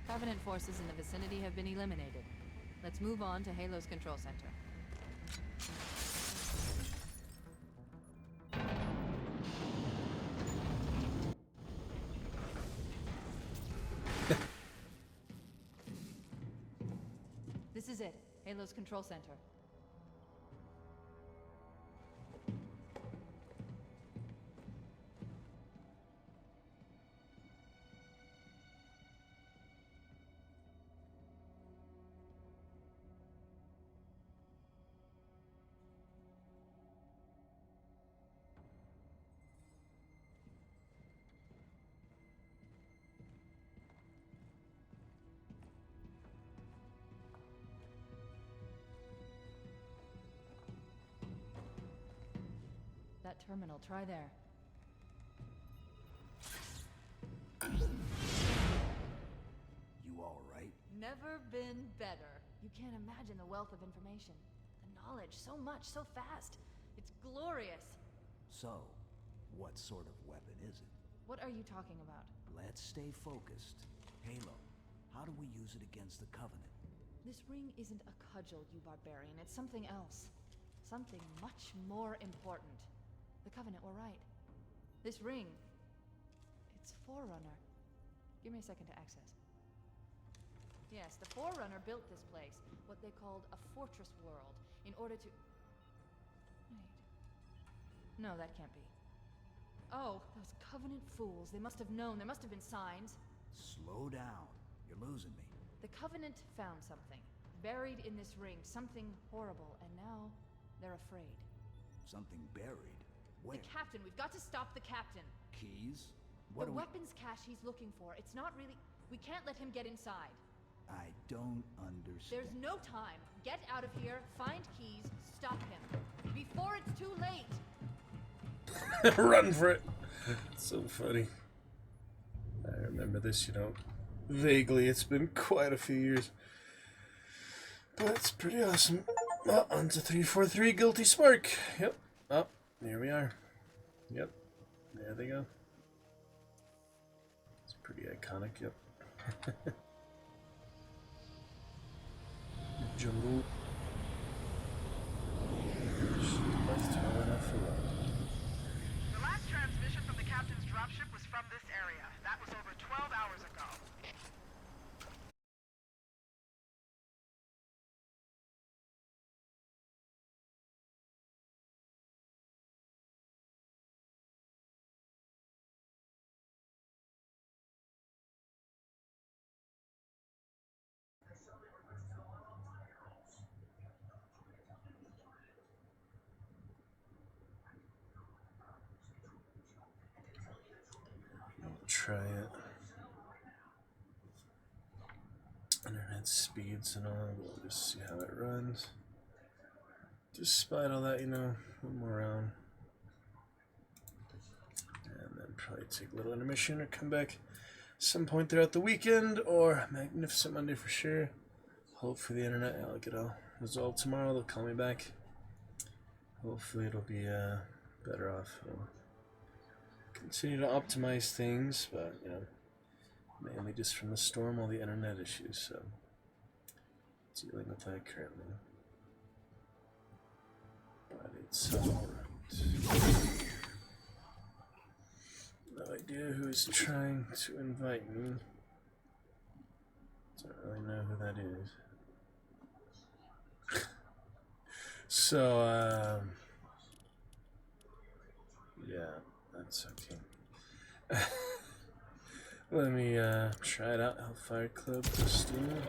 Covenant forces in the vicinity have been eliminated. Let's move on to Halo's control center. This is it, Halo's control center. That terminal, try there. You all right? Never been better. You can't imagine the wealth of information. The knowledge, so much, so fast. It's glorious. So, what sort of weapon is it? What are you talking about? Let's stay focused. Halo, how do we use it against the Covenant? This ring isn't a cudgel, you barbarian. It's something else. Something much more important. The Covenant were right. This ring, it's Forerunner. Give me a second to access. Yes, the Forerunner built this place, what they called a fortress world, in order to... Wait. No, that can't be. Oh, those Covenant fools. They must have known. There must have been signs. Slow down. You're losing me. The Covenant found something, buried in this ring, something horrible, and now they're afraid. Something buried? Where? The captain. We've got to stop the captain. Keys? What The do weapons cache he's looking for. It's not really... We can't let him get inside. I don't understand. There's no time. Get out of here, find keys, stop him. Before it's too late! Run for it. It's so funny. I remember this, you know, vaguely. It's been quite a few years. But it's pretty awesome. Oh, on to 343 Guilty Spark. Yep. Oh, here we are. Yep. There they go. Pretty iconic, yep. Jungle. The last transmission from the captain's dropship was from this area. That was over 12 hours ago. Try it. Internet speeds and all, we'll just see how it runs. Despite all that, you know, one more round. And then probably take a little intermission or come back some point throughout the weekend or Magnificent Monday for sure. Hopefully the internet, I'll get all resolved tomorrow, they'll call me back. Hopefully it'll be better off. Continue to optimize things, but you know, mainly just from the storm, all the internet issues, so dealing with that currently. But it's alright. No idea who's trying to invite me. Don't really know who that is. So, yeah, that's okay. Let me try it out. 𝕹𝖊𝖊𝖙𝖞𝖋𝖎𝖋𝖙𝖍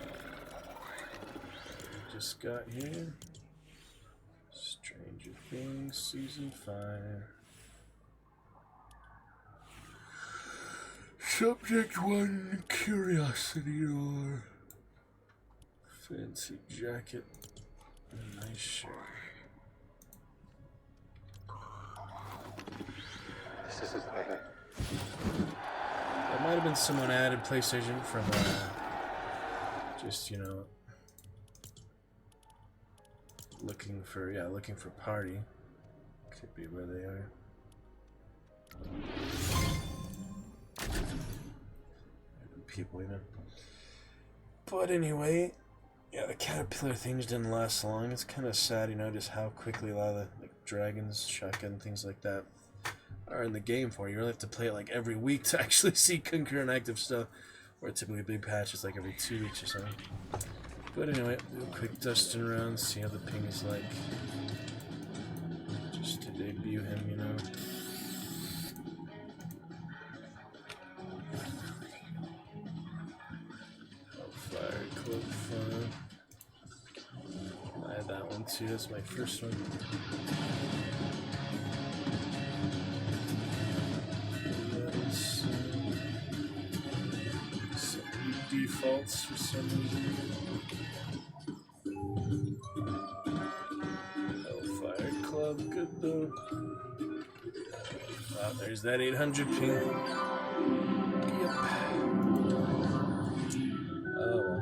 just got here. Stranger Things Season 5. Subject 1, curiosity or fancy jacket and a nice shirt. This is perfect. That might have been someone added PlayStation from just, you know, looking for party. Could be where they are. People, you know. But anyway, yeah, the caterpillar things didn't last long. It's kind of sad, you know, just how quickly a lot of the like dragons, shotgun, things like that are in the game for you. You really have to play it like every week to actually see concurrent active stuff, where typically big patches like every 2 weeks or something. But anyway, do a quick dusting around, see how the ping is like. Just to debut him, you know. Club fun. I had that one too, that's my first one. Some defaults for some reason. Hellfire Club, good though. Ah, there's that 800 ping. Yep. Oh,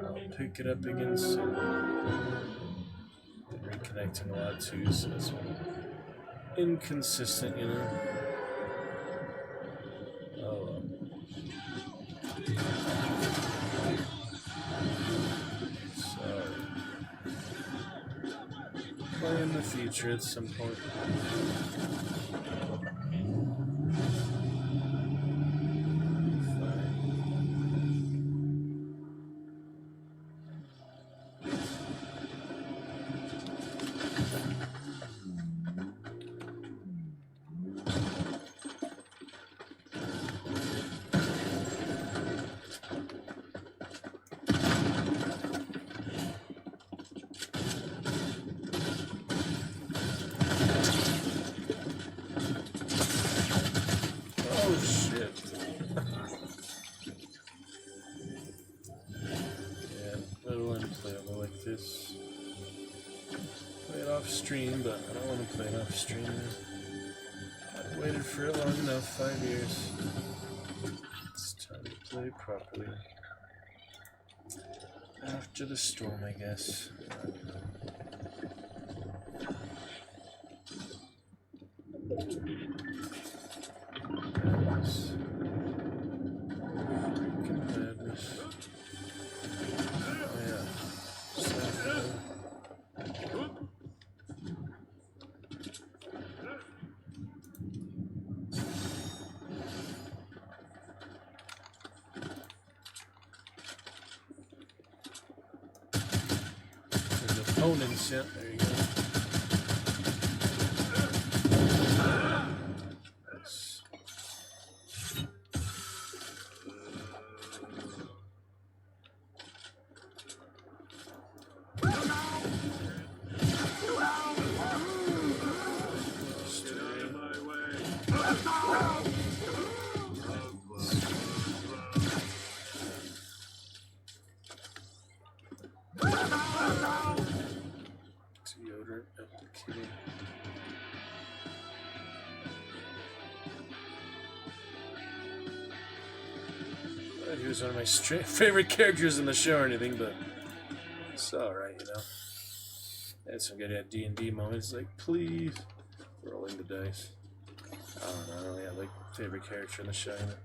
I'll pick it up again soon. Been reconnecting a lot too, so it's inconsistent, you know. Oh well. Sorry. Play in the future at some point. This. Play it off stream, but I don't want to play it off stream. I've waited for it long enough, 5 years. It's time to play properly. After the storm, I guess. I don't know. opponents. Yeah, there you go. Nice. Deodorant applicator. He was one of my favorite characters in the show or anything, but it's alright, you know. Had some good D&D moments, like, please, rolling the dice. I don't know, I don't really have, like, favorite character in the show, you know.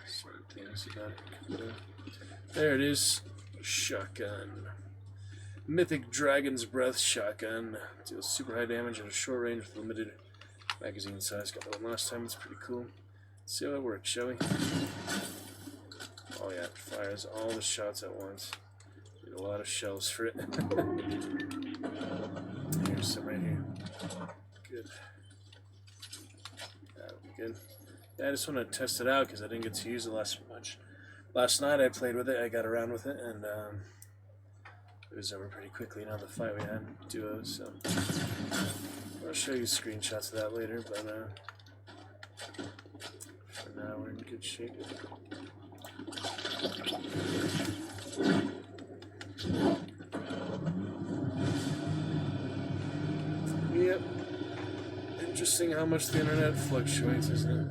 Certain things about it. There it is. Shotgun. Mythic Dragon's Breath Shotgun. Deals super high damage at a short range with limited magazine size. Got that one last time, it's pretty cool. Let's see how it works, shall we? Oh yeah, it fires all the shots at once. Need a lot of shells for it. Here's some right here. Good. That'll be good. Yeah, I just want to test it out because I didn't get to use it much. Last night I played with it, I got around with it, and it was over pretty quickly, you know, the fight we had, duos, so I'll show you screenshots of that later, but for now we're in good shape. Yep. Interesting how much the internet fluctuates, isn't it?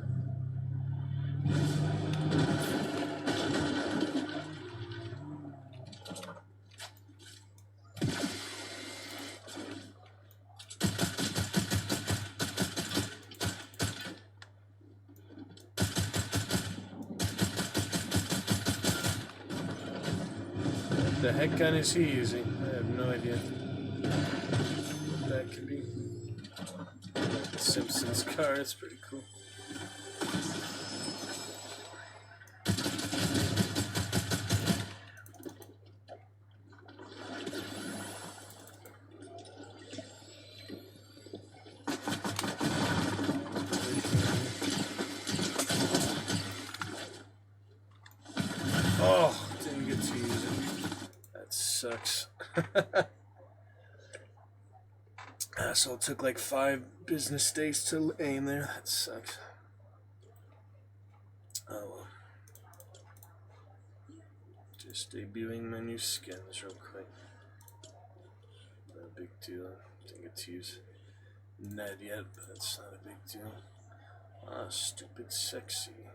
What the heck gun is he using? I have no idea what that could be. Like the Simpsons car, it's pretty cool. Oh, didn't get to use it. That sucks. So it took like 5 business days to aim there. That sucks. Oh well. Just debuting my new skins real quick. Not a big deal. Didn't get to use Ned yet, but that's not a big deal. Ah, stupid sexy.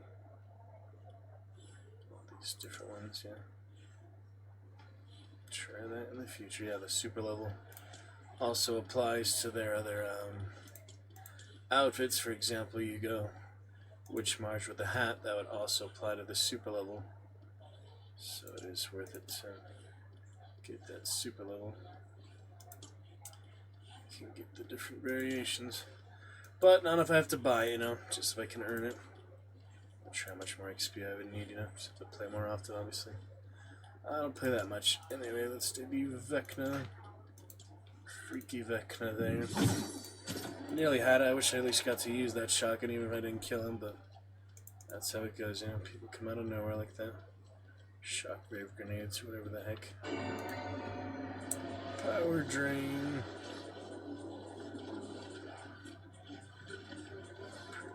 All these different ones, yeah. Try that in the future. Yeah, the super level also applies to their other outfits. For example, you go Witch March with the hat, that would also apply to the super level. So it is worth it to get that super level. You can get the different variations. But not if I have to buy, you know, just if I can earn it. Not sure how much more XP I would need, you know, just have to play more often, obviously. I don't play that much. Anyway, let's debut Vecna. Freaky Vecna there. Nearly had it. I wish I at least got to use that shotgun even if I didn't kill him, but that's how it goes, you know. People come out of nowhere like that. Shockwave grenades, or whatever the heck. Power drain.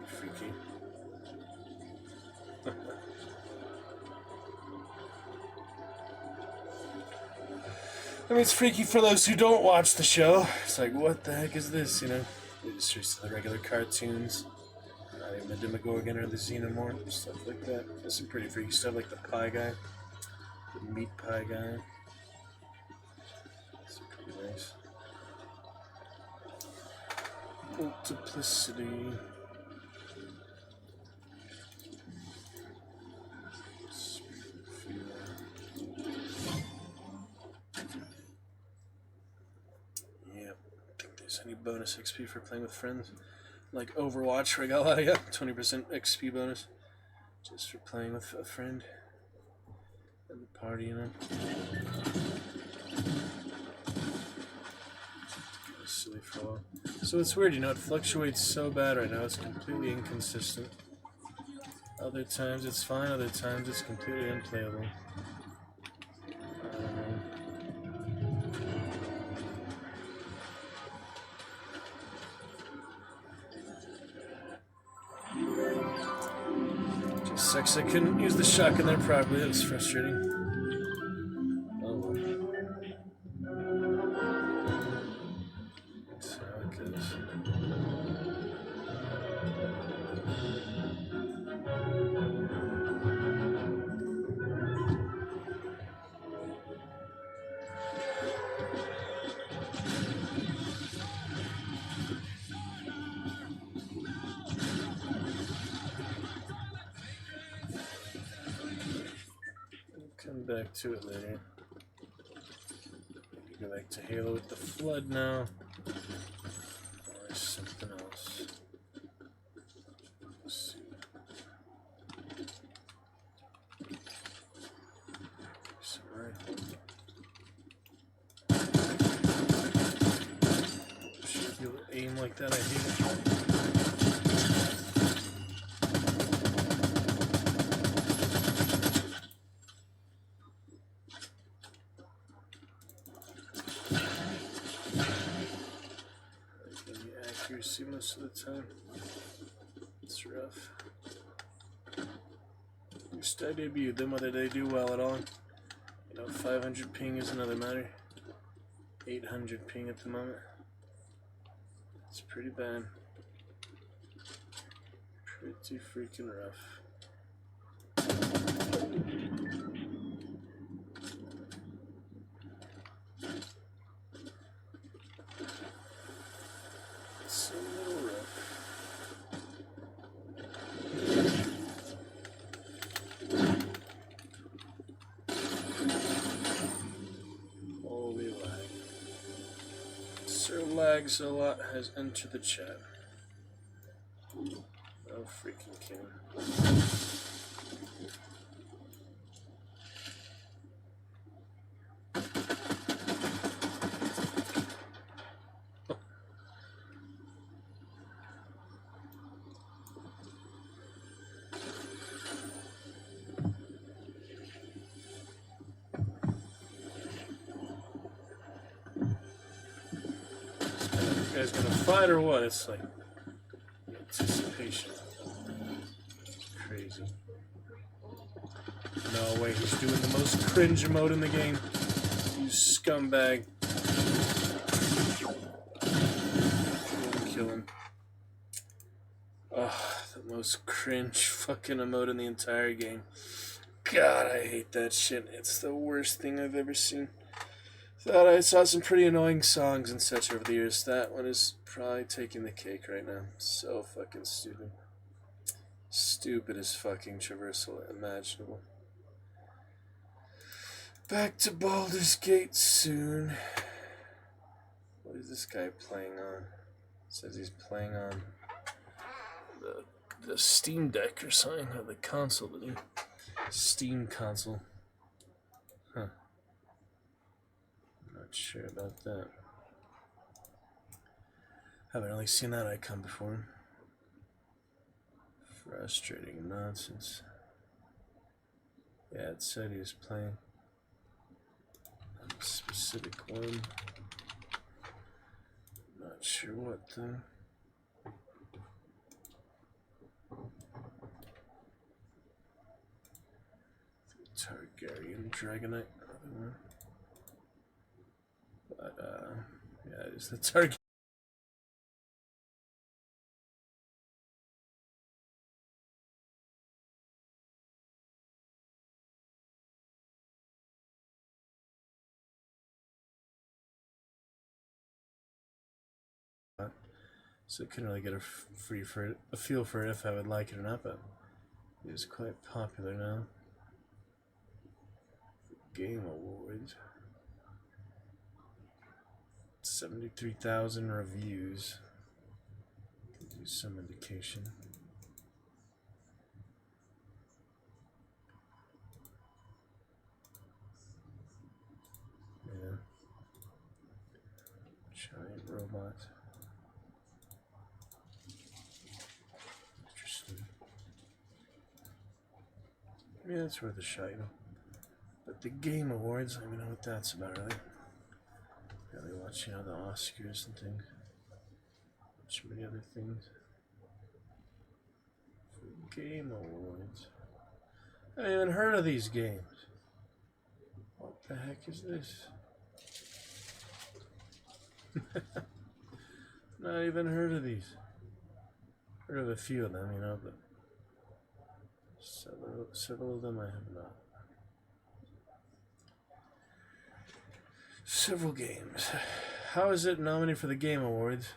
Pretty freaky. I mean, it's freaky for those who don't watch the show. It's like, what the heck is this, you know? It's just the regular cartoons. Not even the Demogorgon or the Xenomorph, stuff like that. There's some pretty freaky stuff like the pie guy. The meat pie guy. It's pretty nice. Multiplicity. Any bonus XP for playing with friends, like Overwatch, where I got a lot of 20% XP bonus just for playing with a friend at the party, you know. silly for a while. So it's weird, you know, it fluctuates so bad right now, it's completely inconsistent. Other times it's fine, other times it's completely unplayable. Just sucks I couldn't use the shotgun there properly, that was frustrating. Oh well. That's how it goes. Come back to it later. Go back to Halo with the flood now. Or something else. Let's see. Some rifle. Should be able to aim like that, I hate it. Accuracy most of the time. It's rough. Just I debuted them, whether they do well at all. You know, 500 ping is another matter. 800 ping at the moment. It's pretty bad. Pretty freaking rough. It's a little rough. Holy lag. Sir Lags a lot has entered the chat. No freaking kidding. You guys gonna fight or what? It's like anticipation. Crazy. No way, he's doing the most cringe emote in the game. You scumbag. Kill him. Oh, the most cringe fucking emote in the entire game. God, I hate that shit. It's the worst thing I've ever seen. Thought I saw some pretty annoying songs and such over the years. That one is probably taking the cake right now. So fucking stupid. Stupidest fucking traversal imaginable. Back to Baldur's Gate soon. What is this guy playing on? It says he's playing on the Steam Deck or something, or the console, didn't he? Steam console. Huh. Not sure about that. Haven't really seen that icon before. Frustrating nonsense. Yeah, it said he was playing a specific one. Not sure what though. Targaryen Dragonite, another one. But yeah, it is the Targaryen. So I couldn't really get a feel for it if I would like it or not, but it is quite popular now. Game Awards. 73,000 reviews. Gives you some indication. Yeah. Giant robot. robot. Interesting. Yeah, it's worth a shot, you know. But the Game Awards, I don't even know what that's about, really. Really watching all the Oscars and things. So many other things. Game Awards. I haven't even heard of these games. What the heck is this? Not even heard of these. Heard of a few of them, you know, but several of them I have not. Several games. How is it nominated for the Game Awards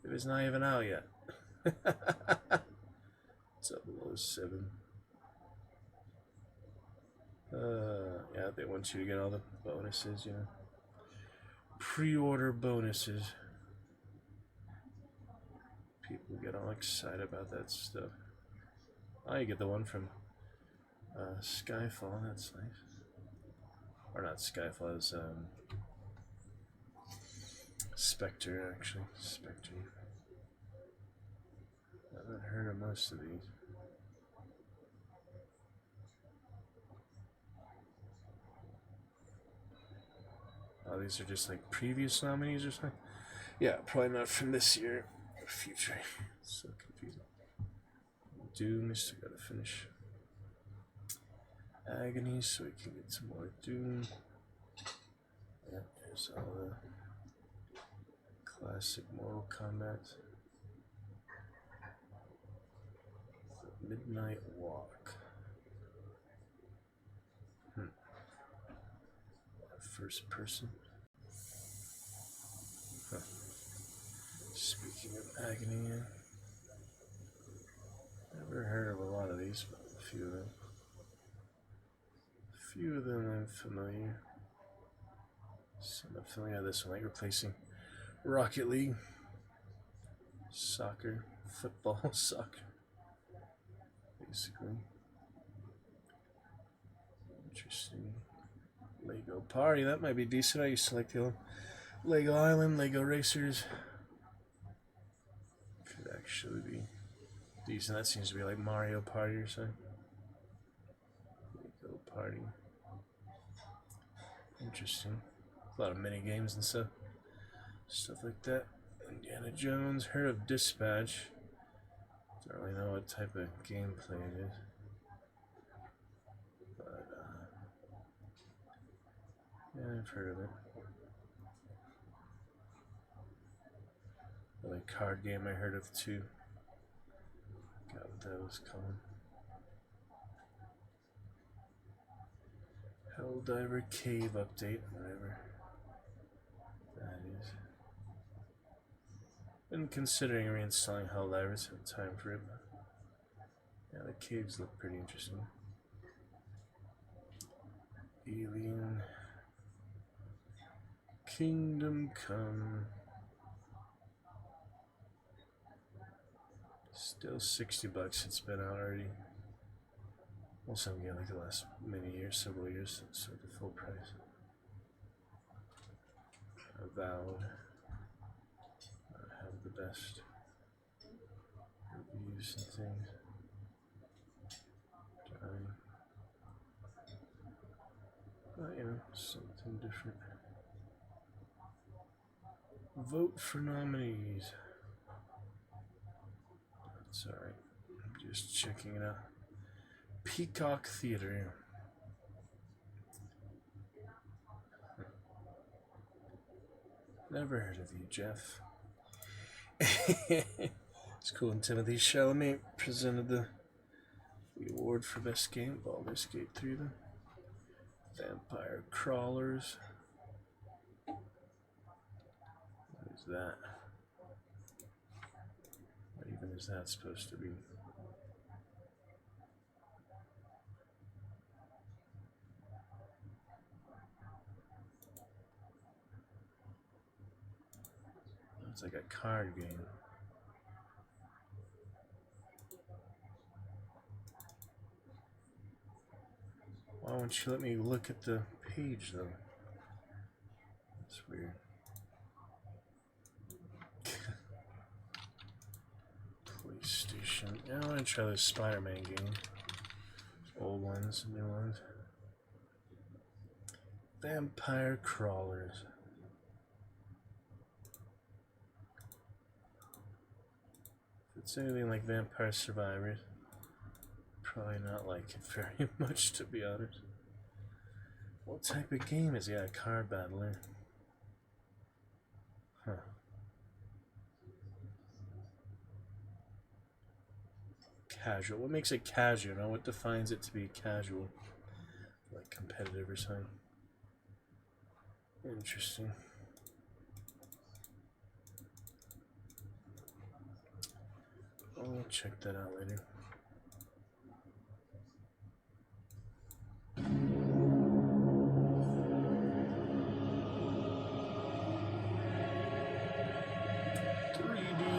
if it's not even out yet? 007. Yeah, they want you to get all the bonuses, you know. Pre-order bonuses. People get all excited about that stuff. Oh, you get the one from Skyfall, that's nice. Or not Skyfall, it's Spectre, actually. Spectre. I haven't heard of most of these. Oh, these are just like previous nominees or something? Yeah, probably not from this year. Future. So confusing. Doom, still gotta finish. Agony, so we can get some more Doom. Yeah, there's all the classic Mortal Kombat. The Midnight Walk. First person. Huh. Speaking of Agony, never heard of a lot of these, but a few of them. A few of them I'm familiar. Some I'm familiar with this one, like replacing Rocket League. Soccer, football, soccer. Basically. Interesting. Lego Party, that might be decent. I used to like the old Lego Island, Lego Racers. Could actually be decent. That seems to be like Mario Party or something. Lego Party. Interesting. A lot of mini games and stuff. Stuff like that. Indiana Jones. Heard of Dispatch. Don't really know what type of gameplay it is. But, yeah, I've heard of it. Another card game I heard of too. Forgot what that was called. 𝕹𝖎𝖊𝖙𝖊𝖙𝖍 Cave update, whatever that is. Been considering reinstalling Helldivers, have time for it. Yeah, the caves look pretty interesting. Alien Kingdom Come. Still $60 it's been out already. Also, I'm getting like the last many years, several years, so the full price. Avowed. I have the best reviews and things. But, you know, something different. Vote for nominees. That's alright. I'm just checking it out. Peacock Theater. Never heard of you, Jeff. It's cool when Timothée Chalamet presented the award for Best Game. Baldur's Gate 3 then. Vampire Crawlers. What is that? What even is that supposed to be? It's like a card game. Why won't you let me look at the page though? That's weird. PlayStation. Yeah, I want to try this Spider-Man game. Old ones, new ones. Vampire Crawlers. If it's anything like Vampire Survivors, probably not like it very much, to be honest. What type of game is it? Yeah, card battler. Huh. Casual. What makes it casual? Now, what defines it to be casual? Like competitive or something? Interesting. I'll check that out later.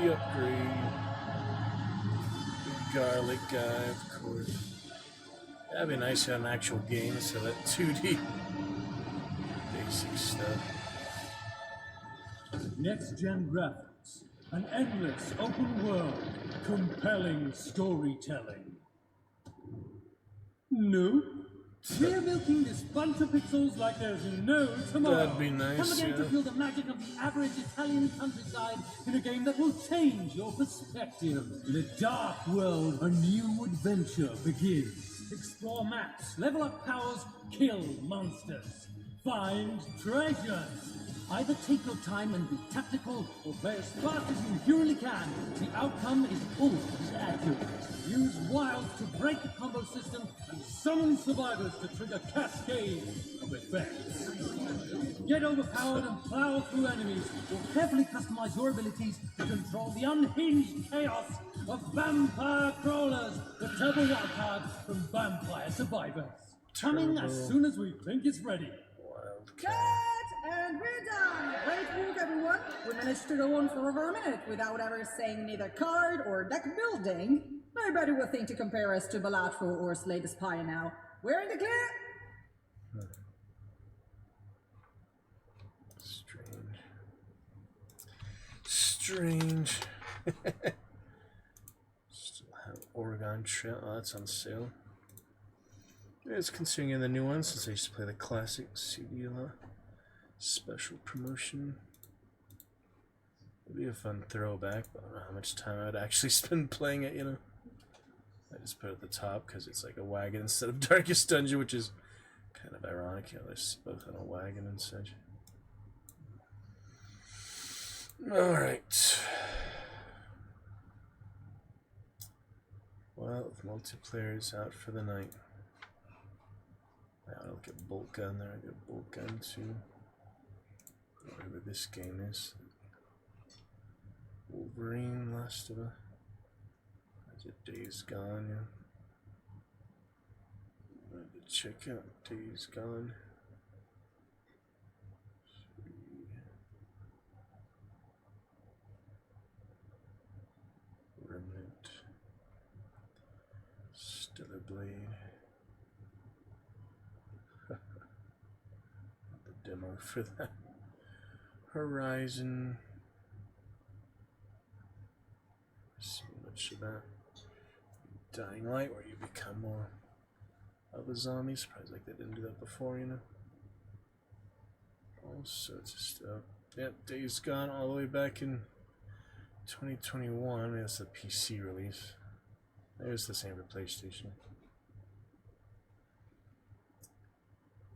Upgrade. The garlic guy, of course. That'd be nice to have an actual game instead of that 2D basic stuff. Next-gen graphics, an endless open world, compelling storytelling. No? We're milking this bunch of pixels like there's no tomorrow. That'd be nice, Come again yeah. to feel the magic of the average Italian countryside in a game that will change your perspective. In a dark world, a new adventure begins. Explore maps, level up powers, kill monsters, find treasures. Either take your time and be tactical, or play as fast as you humanly can. The outcome is always accurate. Use wilds to break the combo system and summon survivors to trigger cascades of effects. Get overpowered and plow through enemies, or carefully customize your abilities to control the unhinged chaos of Vampire Crawlers, the turbo wildcard from Vampire Survivors. Coming as soon as we think it's ready. And we're done! Great work, everyone! We managed to go on for over a minute without ever saying neither card or deck building. Nobody will think to compare us to 𝕹𝖎𝖊𝖙𝖞𝖋𝖎𝖋𝖙𝖍 or 𝕹𝖎𝑎𝑡𝑒 now. We're in the clear! Strange. Still have Oregon Trail. Oh, that's on sale. It's considering the new one since I used to play the classic CD a lot. Special promotion. It'd be a fun throwback, but I don't know how much time I'd actually spend playing it, you know. I just put it at the top because it's like a wagon instead of Darkest Dungeon, which is kind of ironic. You know, they're both on a wagon and such. Alright. Well, if multiplayer is out for the night. I'll look at Bolt Gun there. I got Bolt Gun too. Whatever this game is. Wolverine, Last of Us. Is it Days Gone? Yeah. I need to check out Days Gone. Remnant. 𝕹𝖎𝖊𝖙𝖞𝖋𝖎𝖋𝖙𝖍. The demo for that. Horizon. So much of that. Dying Light, where you become more of a zombie. Surprised like they didn't do that before, you know. All sorts of stuff. Yep, Days Gone all the way back in 2021. That's the PC release. There's the same for PlayStation.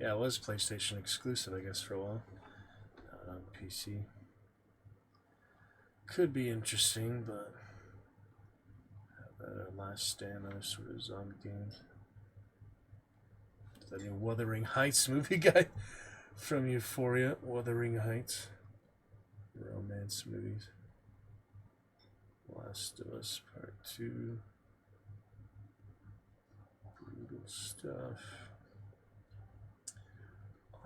Yeah, it was PlayStation exclusive, I guess, for a while. Not on PC. Could be interesting, but that Last Stand, other sort of zombie games. Is that new Wuthering Heights movie guy from Euphoria? Wuthering Heights. Romance movies. Last of Us Part 2. Brutal stuff.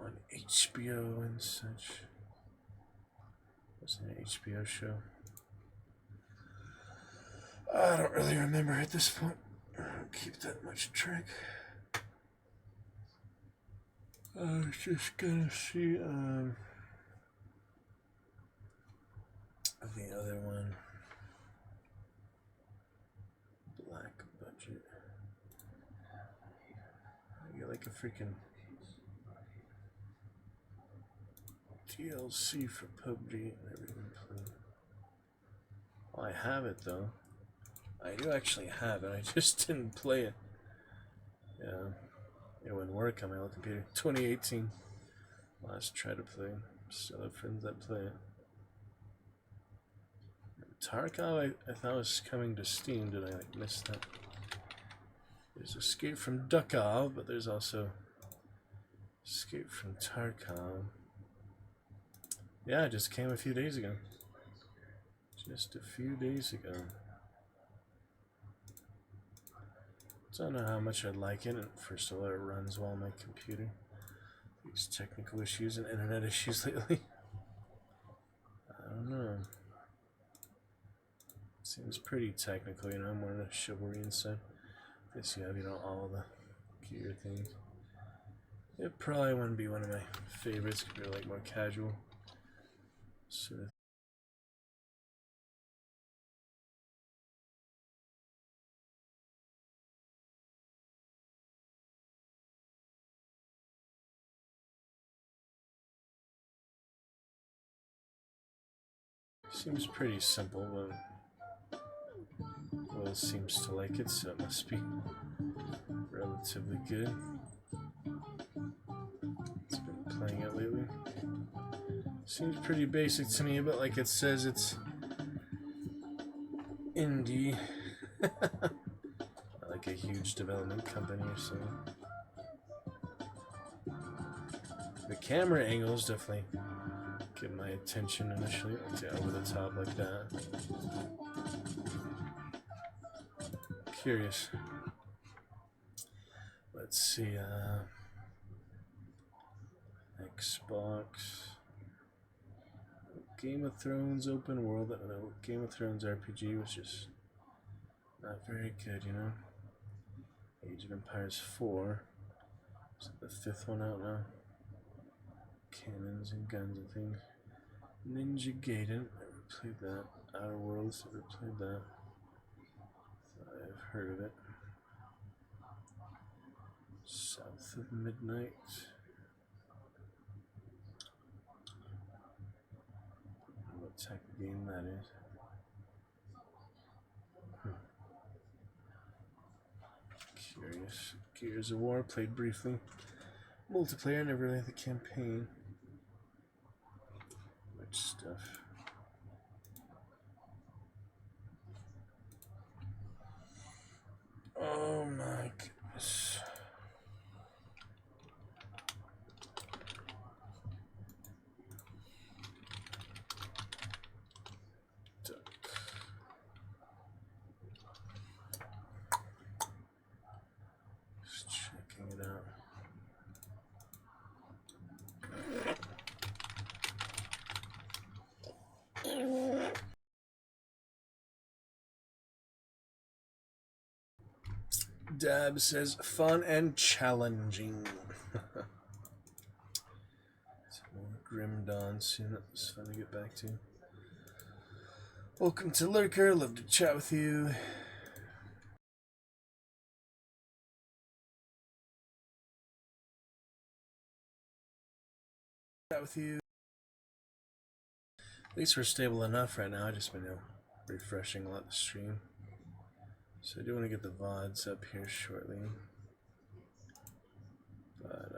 On HBO and such. Was it an HBO show? I don't really remember at this point. I don't keep that much track. I was just gonna see the other one. like a freaking DLC for PUBG. I never even played. Well, I have it though. I do actually have it. I just didn't play it. Yeah, it wouldn't work on my old computer. 2018. Last try to play. Still have friends that play it. 𝕹𝖎𝖊𝖙𝖞𝖋𝖎𝖋 I thought was coming to Steam. Did I like miss that? There's Escape from Duckov, but there's also Escape from 𝕹𝖎𝖊𝖞𝖋𝖎𝖋. Yeah, it just came a few days ago. Just a few days ago. Don't know how much I'd like it. First of all, it runs well on my computer. These technical issues and internet issues lately. I don't know. Seems pretty technical, you know. I'm more on the chivalry side. Guess you have, you know, all the gear things. It probably wouldn't be one of my favorites because they're like more casual sort of. Seems pretty simple, but Will seems to like it, so it must be relatively good. It's been playing it lately. Seems pretty basic to me, but like it says, it's indie. Like a huge development company or something. The camera angles definitely get my attention initially. Like over the top like that. Curious. Let's see. Xbox. Game of Thrones open world. No, Game of Thrones RPG was just not very good, you know. Age of Empires 4. Is the 5th one out now? Cannons and guns and things. Ninja Gaiden. Never played that. Outer Worlds. Never played that. I've heard of it. South of Midnight. What type of game that is? Curious. Gears of War, played briefly. Multiplayer, never really the campaign. Much stuff. Oh my goodness. Just checking it out. Dab says fun and challenging. Some more Grim Dawn soon. That was fun to get back to. Welcome to Lurker. Love to chat with you. At least we're stable enough right now. I just been refreshing a lot the stream. So I do want to get the VODs up here shortly. But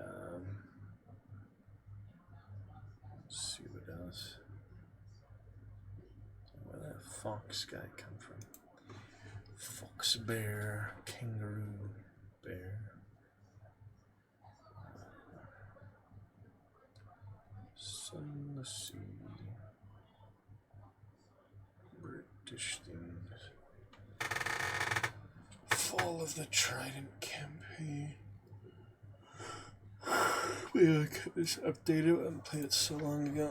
let's see what else. Where did that fox guy come from? Fox bear, kangaroo bear. Let's see. British things. Fall of the Trident campaign. We gotta cut this updated. I haven't played it so long ago.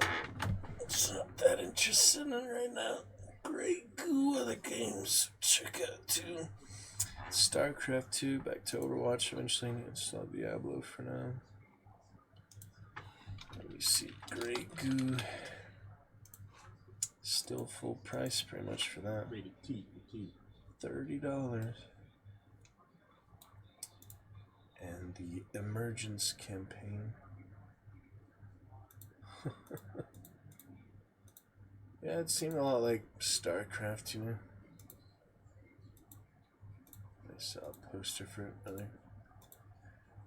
It's not that interested in it right now. Great goo other games. Check out too. StarCraft 2, back to Overwatch eventually. Install Diablo for now. Let me see. Great goo. Still full price pretty much for that. $30. and the Emergence campaign. Yeah, it seemed a lot like StarCraft, you know. I saw a poster for another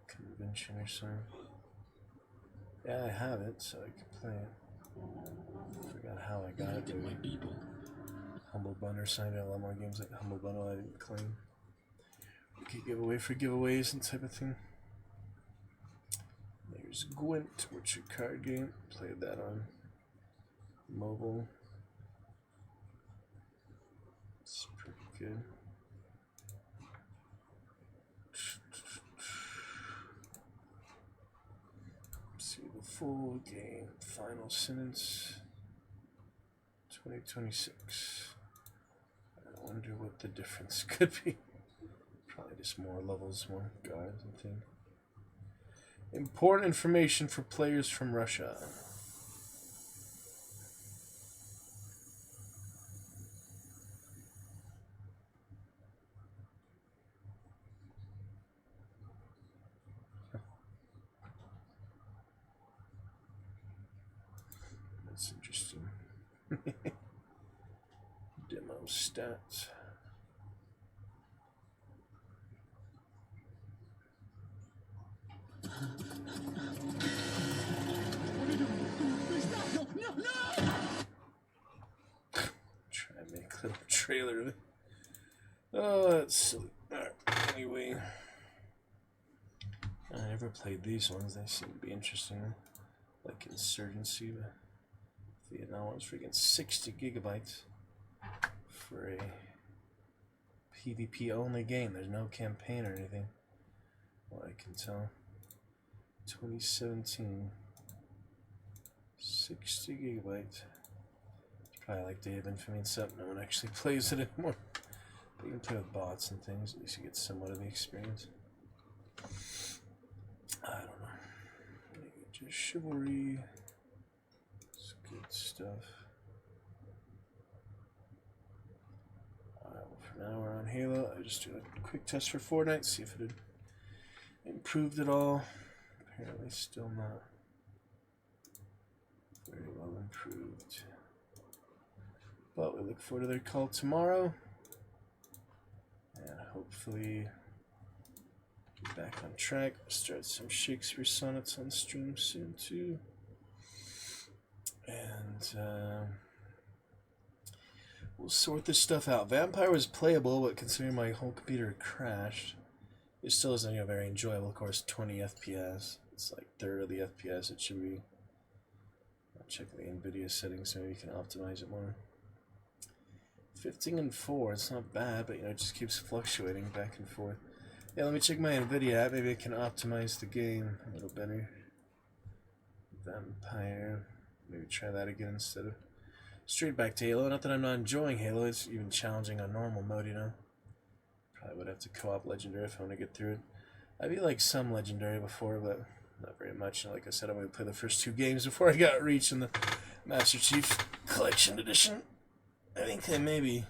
convention or something. Yeah, I have it, so I can play it. Forgot how I got it. My people. Humble Bundle signed a lot more games like Humble Bundle I didn't claim. We could give away for giveaways and type of thing. There's Gwent, which is a card game. Played that on mobile. It's pretty good. See the full game. Final sentence. 2026. I wonder what the difference could be. Probably just more levels, more guards and things. Important information for players from Russia. That's interesting. Demo stats. Try and make a little trailer of it. Oh, that's silly. Alright, anyway. I never played these ones. They seem to be interesting. Like Insurgency. Vietnam was freaking 60 gigabytes for a PvP only game. There's no campaign or anything. What I can tell. 2017. 60 gigabytes. It's probably like Day of Infamy and stuff. No one actually plays it anymore. But you can play with bots and things. At least you get somewhat of the experience. I don't know. Just Chivalry. It's good stuff. Alright, well for now we're on Halo. I just do a quick test for Fortnite, see if it had improved at all. Apparently still not very well improved. But we look forward to their call tomorrow. And hopefully get back on track. Start some Shakespeare sonnets on stream soon too. And we'll sort this stuff out. Vampire was playable, but considering my whole computer crashed, it still isn't very enjoyable. Of course, 20 FPS. It's like third of the FPS it should be. I'll check the NVIDIA settings so maybe you can optimize it more. 15 and 4, it's not bad, but it just keeps fluctuating back and forth. Yeah, let me check my NVIDIA app. Maybe I can optimize the game a little better. Vampire. Maybe try that again instead of straight back to Halo. Not that I'm not enjoying Halo, it's even challenging on normal mode, you know. Probably would have to co-op Legendary if I want to get through it. I beat like some Legendary before, but not very much. And like I said, I'm going to play the first 2 games before I got Reach in the Master Chief Collection Edition. I think they maybe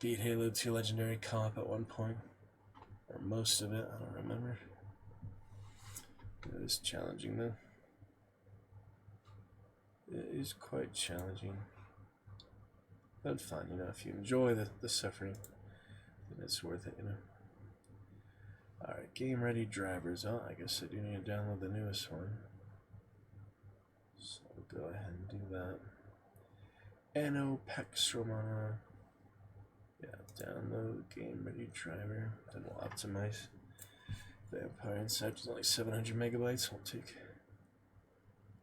beat Halo 2 Legendary co-op at one point. Or most of it, I don't remember. It is challenging though. It is quite challenging. But fun, if you enjoy the suffering, then it's worth it, Alright, game ready drivers. Oh, I guess I do need to download the newest one. So I'll go ahead and do that. 𝕹𝖎𝖊𝖙𝖞𝖋𝖎𝖋𝖙𝖍. Yeah, download game ready driver. Then we'll optimize. Vampire Inside is only 700 megabytes. Won't take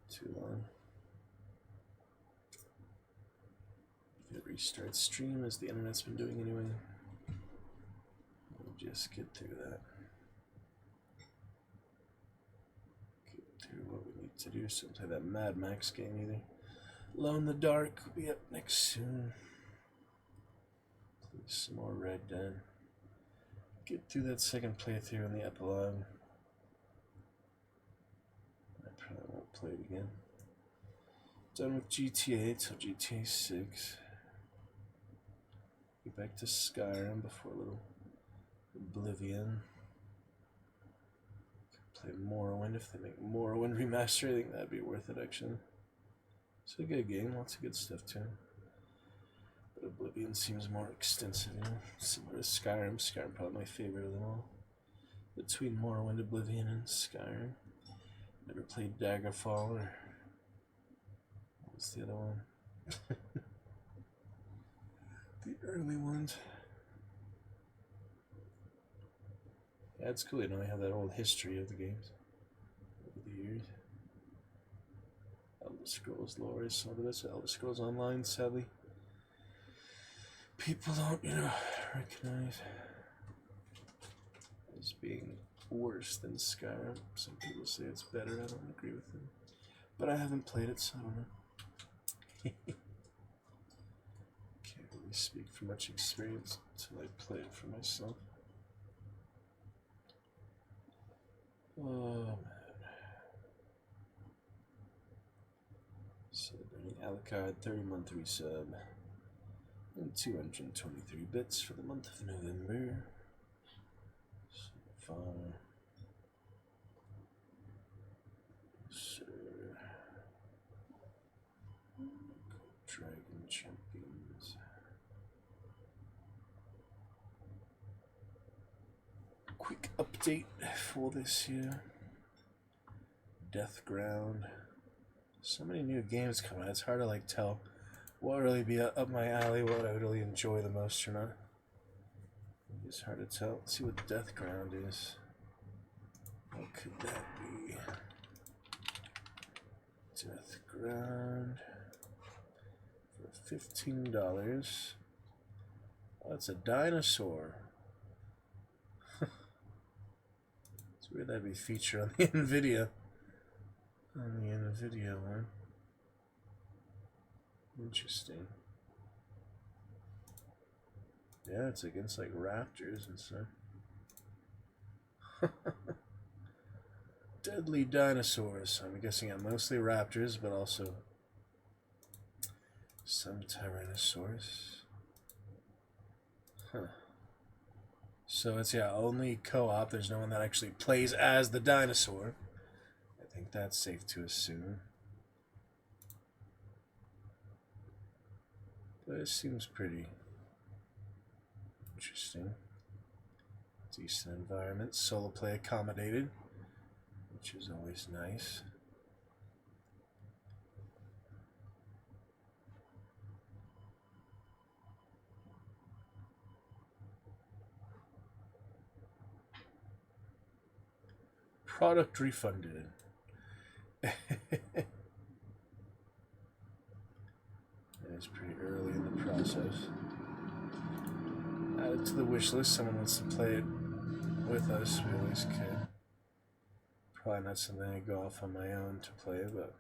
too long. Restart stream as the internet's been doing anyway. We'll just get through that. Get through what we need to do. So play that Mad Max game either. Alone in the Dark will be up next soon. Play some more Red Dead. Get through that second playthrough in the epilogue. I probably won't play it again. Done with GTA till GTA 6. Get back to Skyrim before a little Oblivion. play Morrowind. If they make Morrowind remaster, I think that'd be worth it actually. It's a good game, lots of good stuff too. But Oblivion seems more extensive, you know, similar to Skyrim. Skyrim probably my favorite of them all. Between Morrowind, Oblivion, and Skyrim. Never played Daggerfall or what's the other one? The early ones. Yeah, it's cool, you know, they have that old history of the games over the years. Elder Scrolls lore is some of this. Elder Scrolls Online, sadly, people don't, you know, recognize as being worse than Skyrim. Some people say it's better. I don't agree with them, but I haven't played it, so I don't know. Can't really speak from much experience until I play it for myself. Oh man. So 𝕹𝖎𝖊𝖙𝖊𝖙𝖍 30-month resub and 223 bits for the month of November. So far. Sir. Dragon Champions. Quick update for this year. 𝕹𝖎𝖊𝖙𝖊𝖙𝖍. So many new games coming out. It's hard to like tell what would really be up my alley, what I would really enjoy the most or not. It's hard to tell. Let's see what 𝕹𝖎𝖙𝖃 is. What could that be? 𝕹𝖎𝖃 for $15. Oh, it's a dinosaur. It's weird that'd be featured on the NVIDIA. On the NVIDIA one. Interesting. Yeah, it's against like raptors and stuff. Deadly dinosaurs. I'm guessing I'm mostly raptors, but also some Tyrannosaurus. Huh. So it's, yeah, only co-op. There's no one that actually plays as the dinosaur. I think that's safe to assume. But it seems pretty interesting. Decent environment. Solo play accommodated, which is always nice. Product refunded. It's pretty early in the process. Add it to the wish list. Someone wants to play it with us. We always can. Probably not something I go off on my own to play, but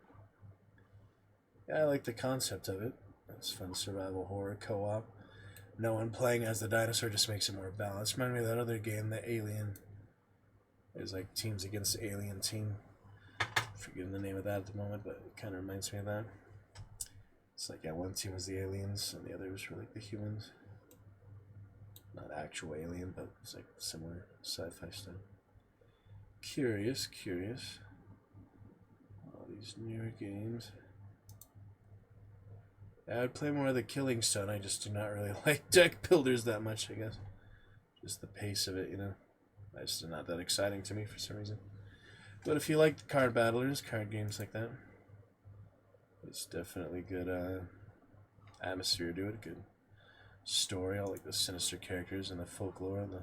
yeah, I like the concept of it. It's fun survival horror co-op. No one playing as the dinosaur just makes it more balanced. Remind me of that other game, the Alien. There's like teams against the Alien team. Forgetting the name of that at the moment, but it kind of reminds me of that. It's like, yeah, one team was the aliens and the others were like the humans. Not actual alien, but it's like similar sci-fi stuff. Curious, curious. All these newer games. Yeah, I'd play more of the Killing Stone. I just do not really like deck builders that much, I guess. Just the pace of it, you know. It's just not that exciting to me for some reason. But if you like card battlers, card games like that, it's definitely good atmosphere to it, good story. I like the sinister characters and the folklore and the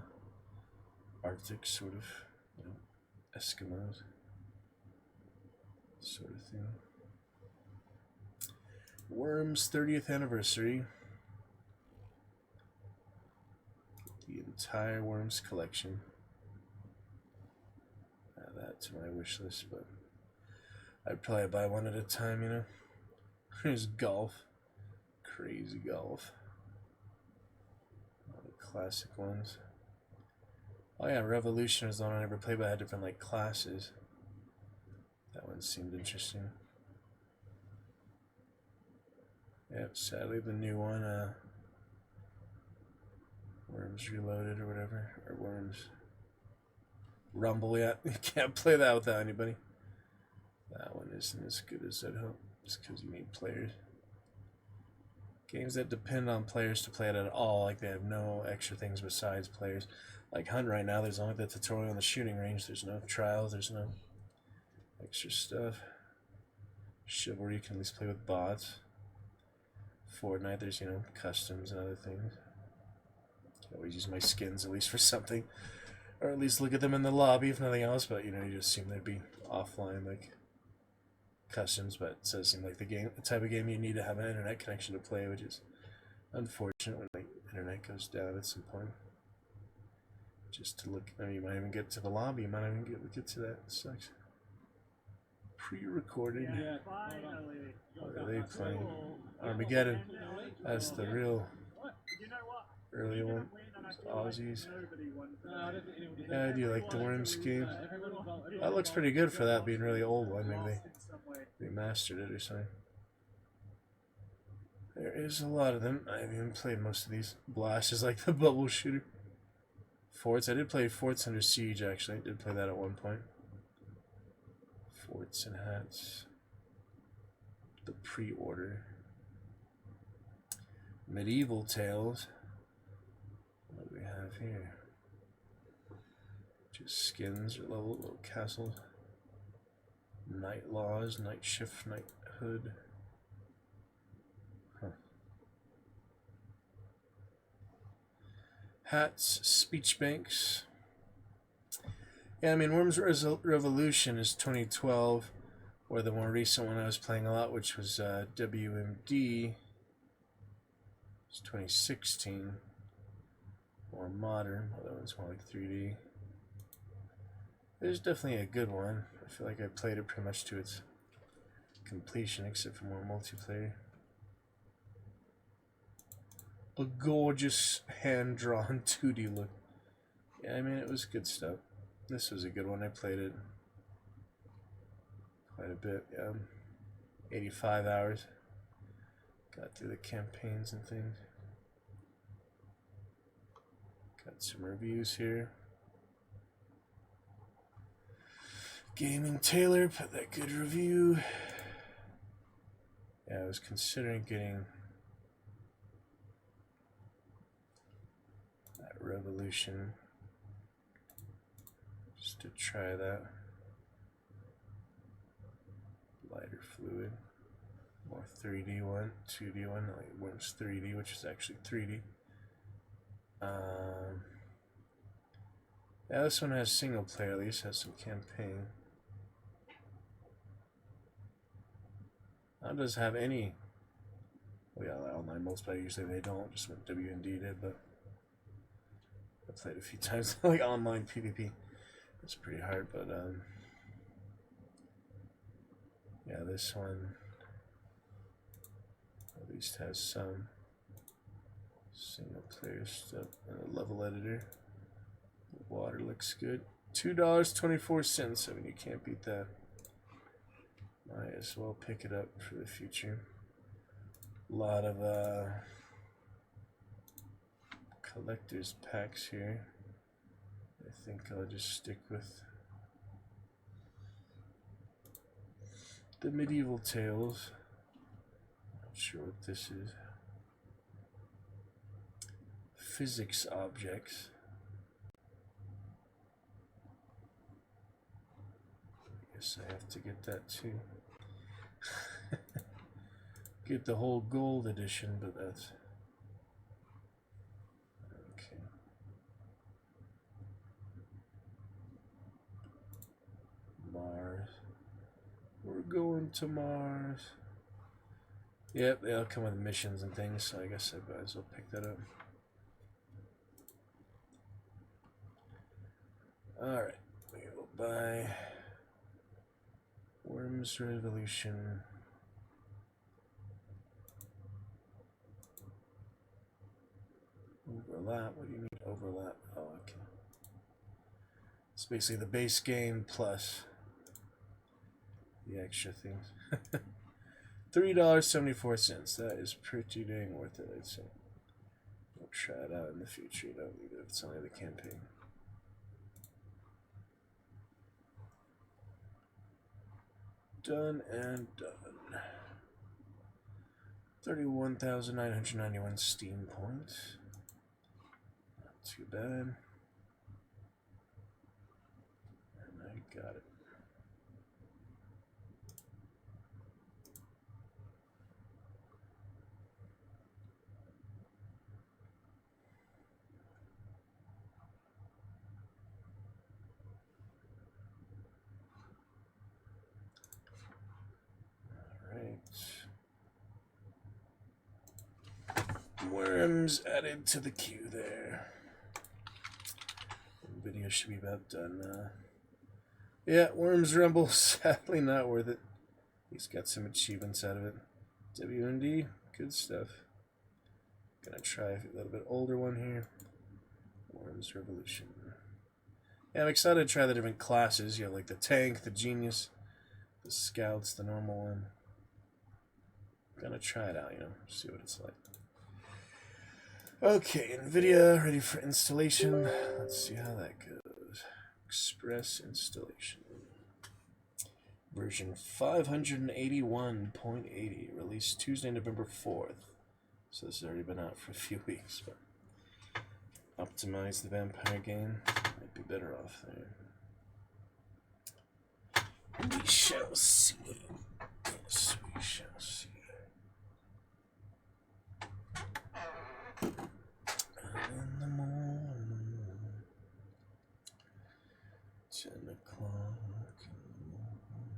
Arctic sort of, you know, Eskimos sort of thing. Worms 30th anniversary. The entire Worms collection. Add that to my wish list, but I'd probably buy one at a time, you know. There's golf. Crazy golf. All the classic ones. Oh yeah, Revolution is the one I never played, but I had different like classes. That one seemed interesting. Yep, sadly the new one, Worms Reloaded or whatever, or Worms Rumble yet. You can't play that without anybody. That one isn't as good as I'd hope, just because you need players. Games that depend on players to play it at all, like they have no extra things besides players. Like Hunt right now, there's only the tutorial on the shooting range. There's no trials, there's no extra stuff. Chivalry, you can at least play with bots. Fortnite, there's, you know, customs and other things. I always use my skins at least for something. Or at least look at them in the lobby, if nothing else, but you know, you just assume they'd be offline, like customs, but it does seem like the type of game you need to have an internet connection to play, which is unfortunate when the internet goes down at some point. Just to look, I mean, you might even get to the lobby, you might even get to that. It sucks. Pre-recorded. Yeah, finally. What are they playing? Armageddon. That's the real early one. Aussies. Yeah, I do like the Worms game. That looks pretty good for that being a really old one. Maybe they remastered it or something. There is a lot of them. I haven't even played most of these. Blast is like the bubble shooter. Forts. I did play Forts Under Siege actually. I did play that at one point. Forts and Hats. The pre-order. Medieval Tales. What do we have here? Just skins or little castles. Night Laws, Night Shift, Knighthood. Huh. Hats, speech banks. Yeah, I mean, Worms Revolution is 2012, or the more recent one I was playing a lot, which was WMD, is 2016. More modern, well, that one's more like 3D. It's definitely a good one. I feel like I played it pretty much to its completion, except for more multiplayer. A gorgeous hand-drawn 2D look. Yeah, I mean, it was good stuff. This was a good one. I played it quite a bit. 85 hours. Got through the campaigns and things. Got some reviews here. Gaming Taylor put that good review. Yeah, I was considering getting that Revolution just to try that. Lighter fluid. More 3D one, 2D one, like Worms 3D, which is actually 3D. Yeah, this one has single player, at least has some campaign. That does have any. Well, yeah, online multiplayer usually they don't, just what WND did, but I played a few times like online PvP. It's pretty hard, but yeah, this one at least has some single player stuff and a level editor. The water looks good. $2.24. I mean, you can't beat that. Might as well pick it up for the future. A lot of collector's packs here. I think I'll just stick with the Medieval Tales. Not sure what this is. Physics objects. I guess I have to get that too. Get the whole gold edition, but that's okay. Mars. We're going to Mars. Yep, they'll come with missions and things, so I guess I might as well pick that up. Alright, we will buy Worms Revolution. Overlap, what do you mean overlap? Oh, okay. It's basically the base game plus the extra things. $3.74. That is pretty dang worth it, I'd say. We'll try it out in the future. You don't need it if it's only the campaign. Done and done. 31,991 Steam points. Not too bad. And I got it. Worms added to the queue there. The video should be about done now. Yeah, Worms Rumble, sadly not worth it. He's got some achievements out of it. WMD, good stuff. Gonna try a little bit older one here. Worms Revolution. Yeah, I'm excited to try the different classes. You have like the tank, the genius, the scouts, the normal one. Gonna try it out, see what it's like. Okay, NVIDIA ready for installation. Let's see how that goes. Express installation. Version 581.80, released Tuesday, November 4th. So this has already been out for a few weeks, but optimize the vampire game. Might be better off there. We shall see. Yes, we shall see. In the morning, 10 o'clock in the morning.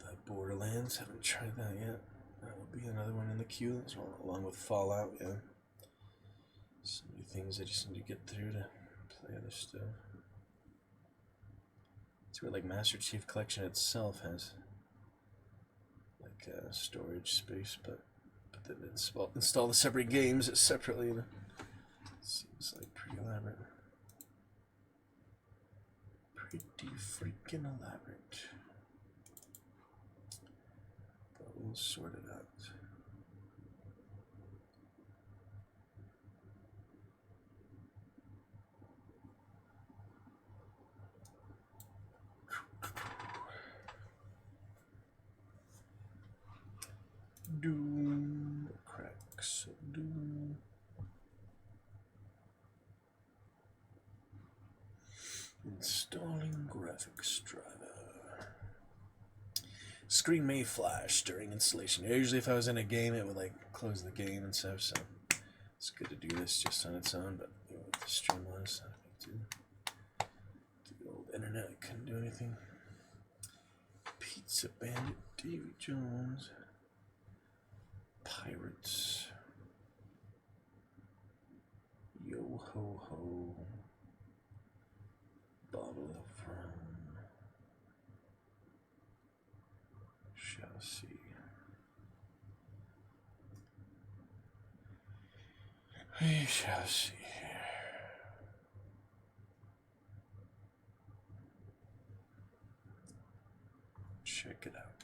That Borderlands, haven't tried that yet. That will be another one in the queue, as well, along with Fallout, yeah. So many things I just need to get through to play other stuff. It's weird, like Master Chief Collection itself has like storage space, but then install the separate games separately. It seems like pretty elaborate. Pretty freaking elaborate. But we'll sort it out. Doom, cracks, doom. Installing graphics driver. Screen may flash during installation. Usually if I was in a game, it would like close the game and stuff, so it's good to do this just on its own, but with the Streamlabs, not a big deal. The old internet couldn't do anything. Pizza Bandit, Davy Jones. Pirates. Yo ho ho. Bottle of rum. Shall see. We shall see. Check it out.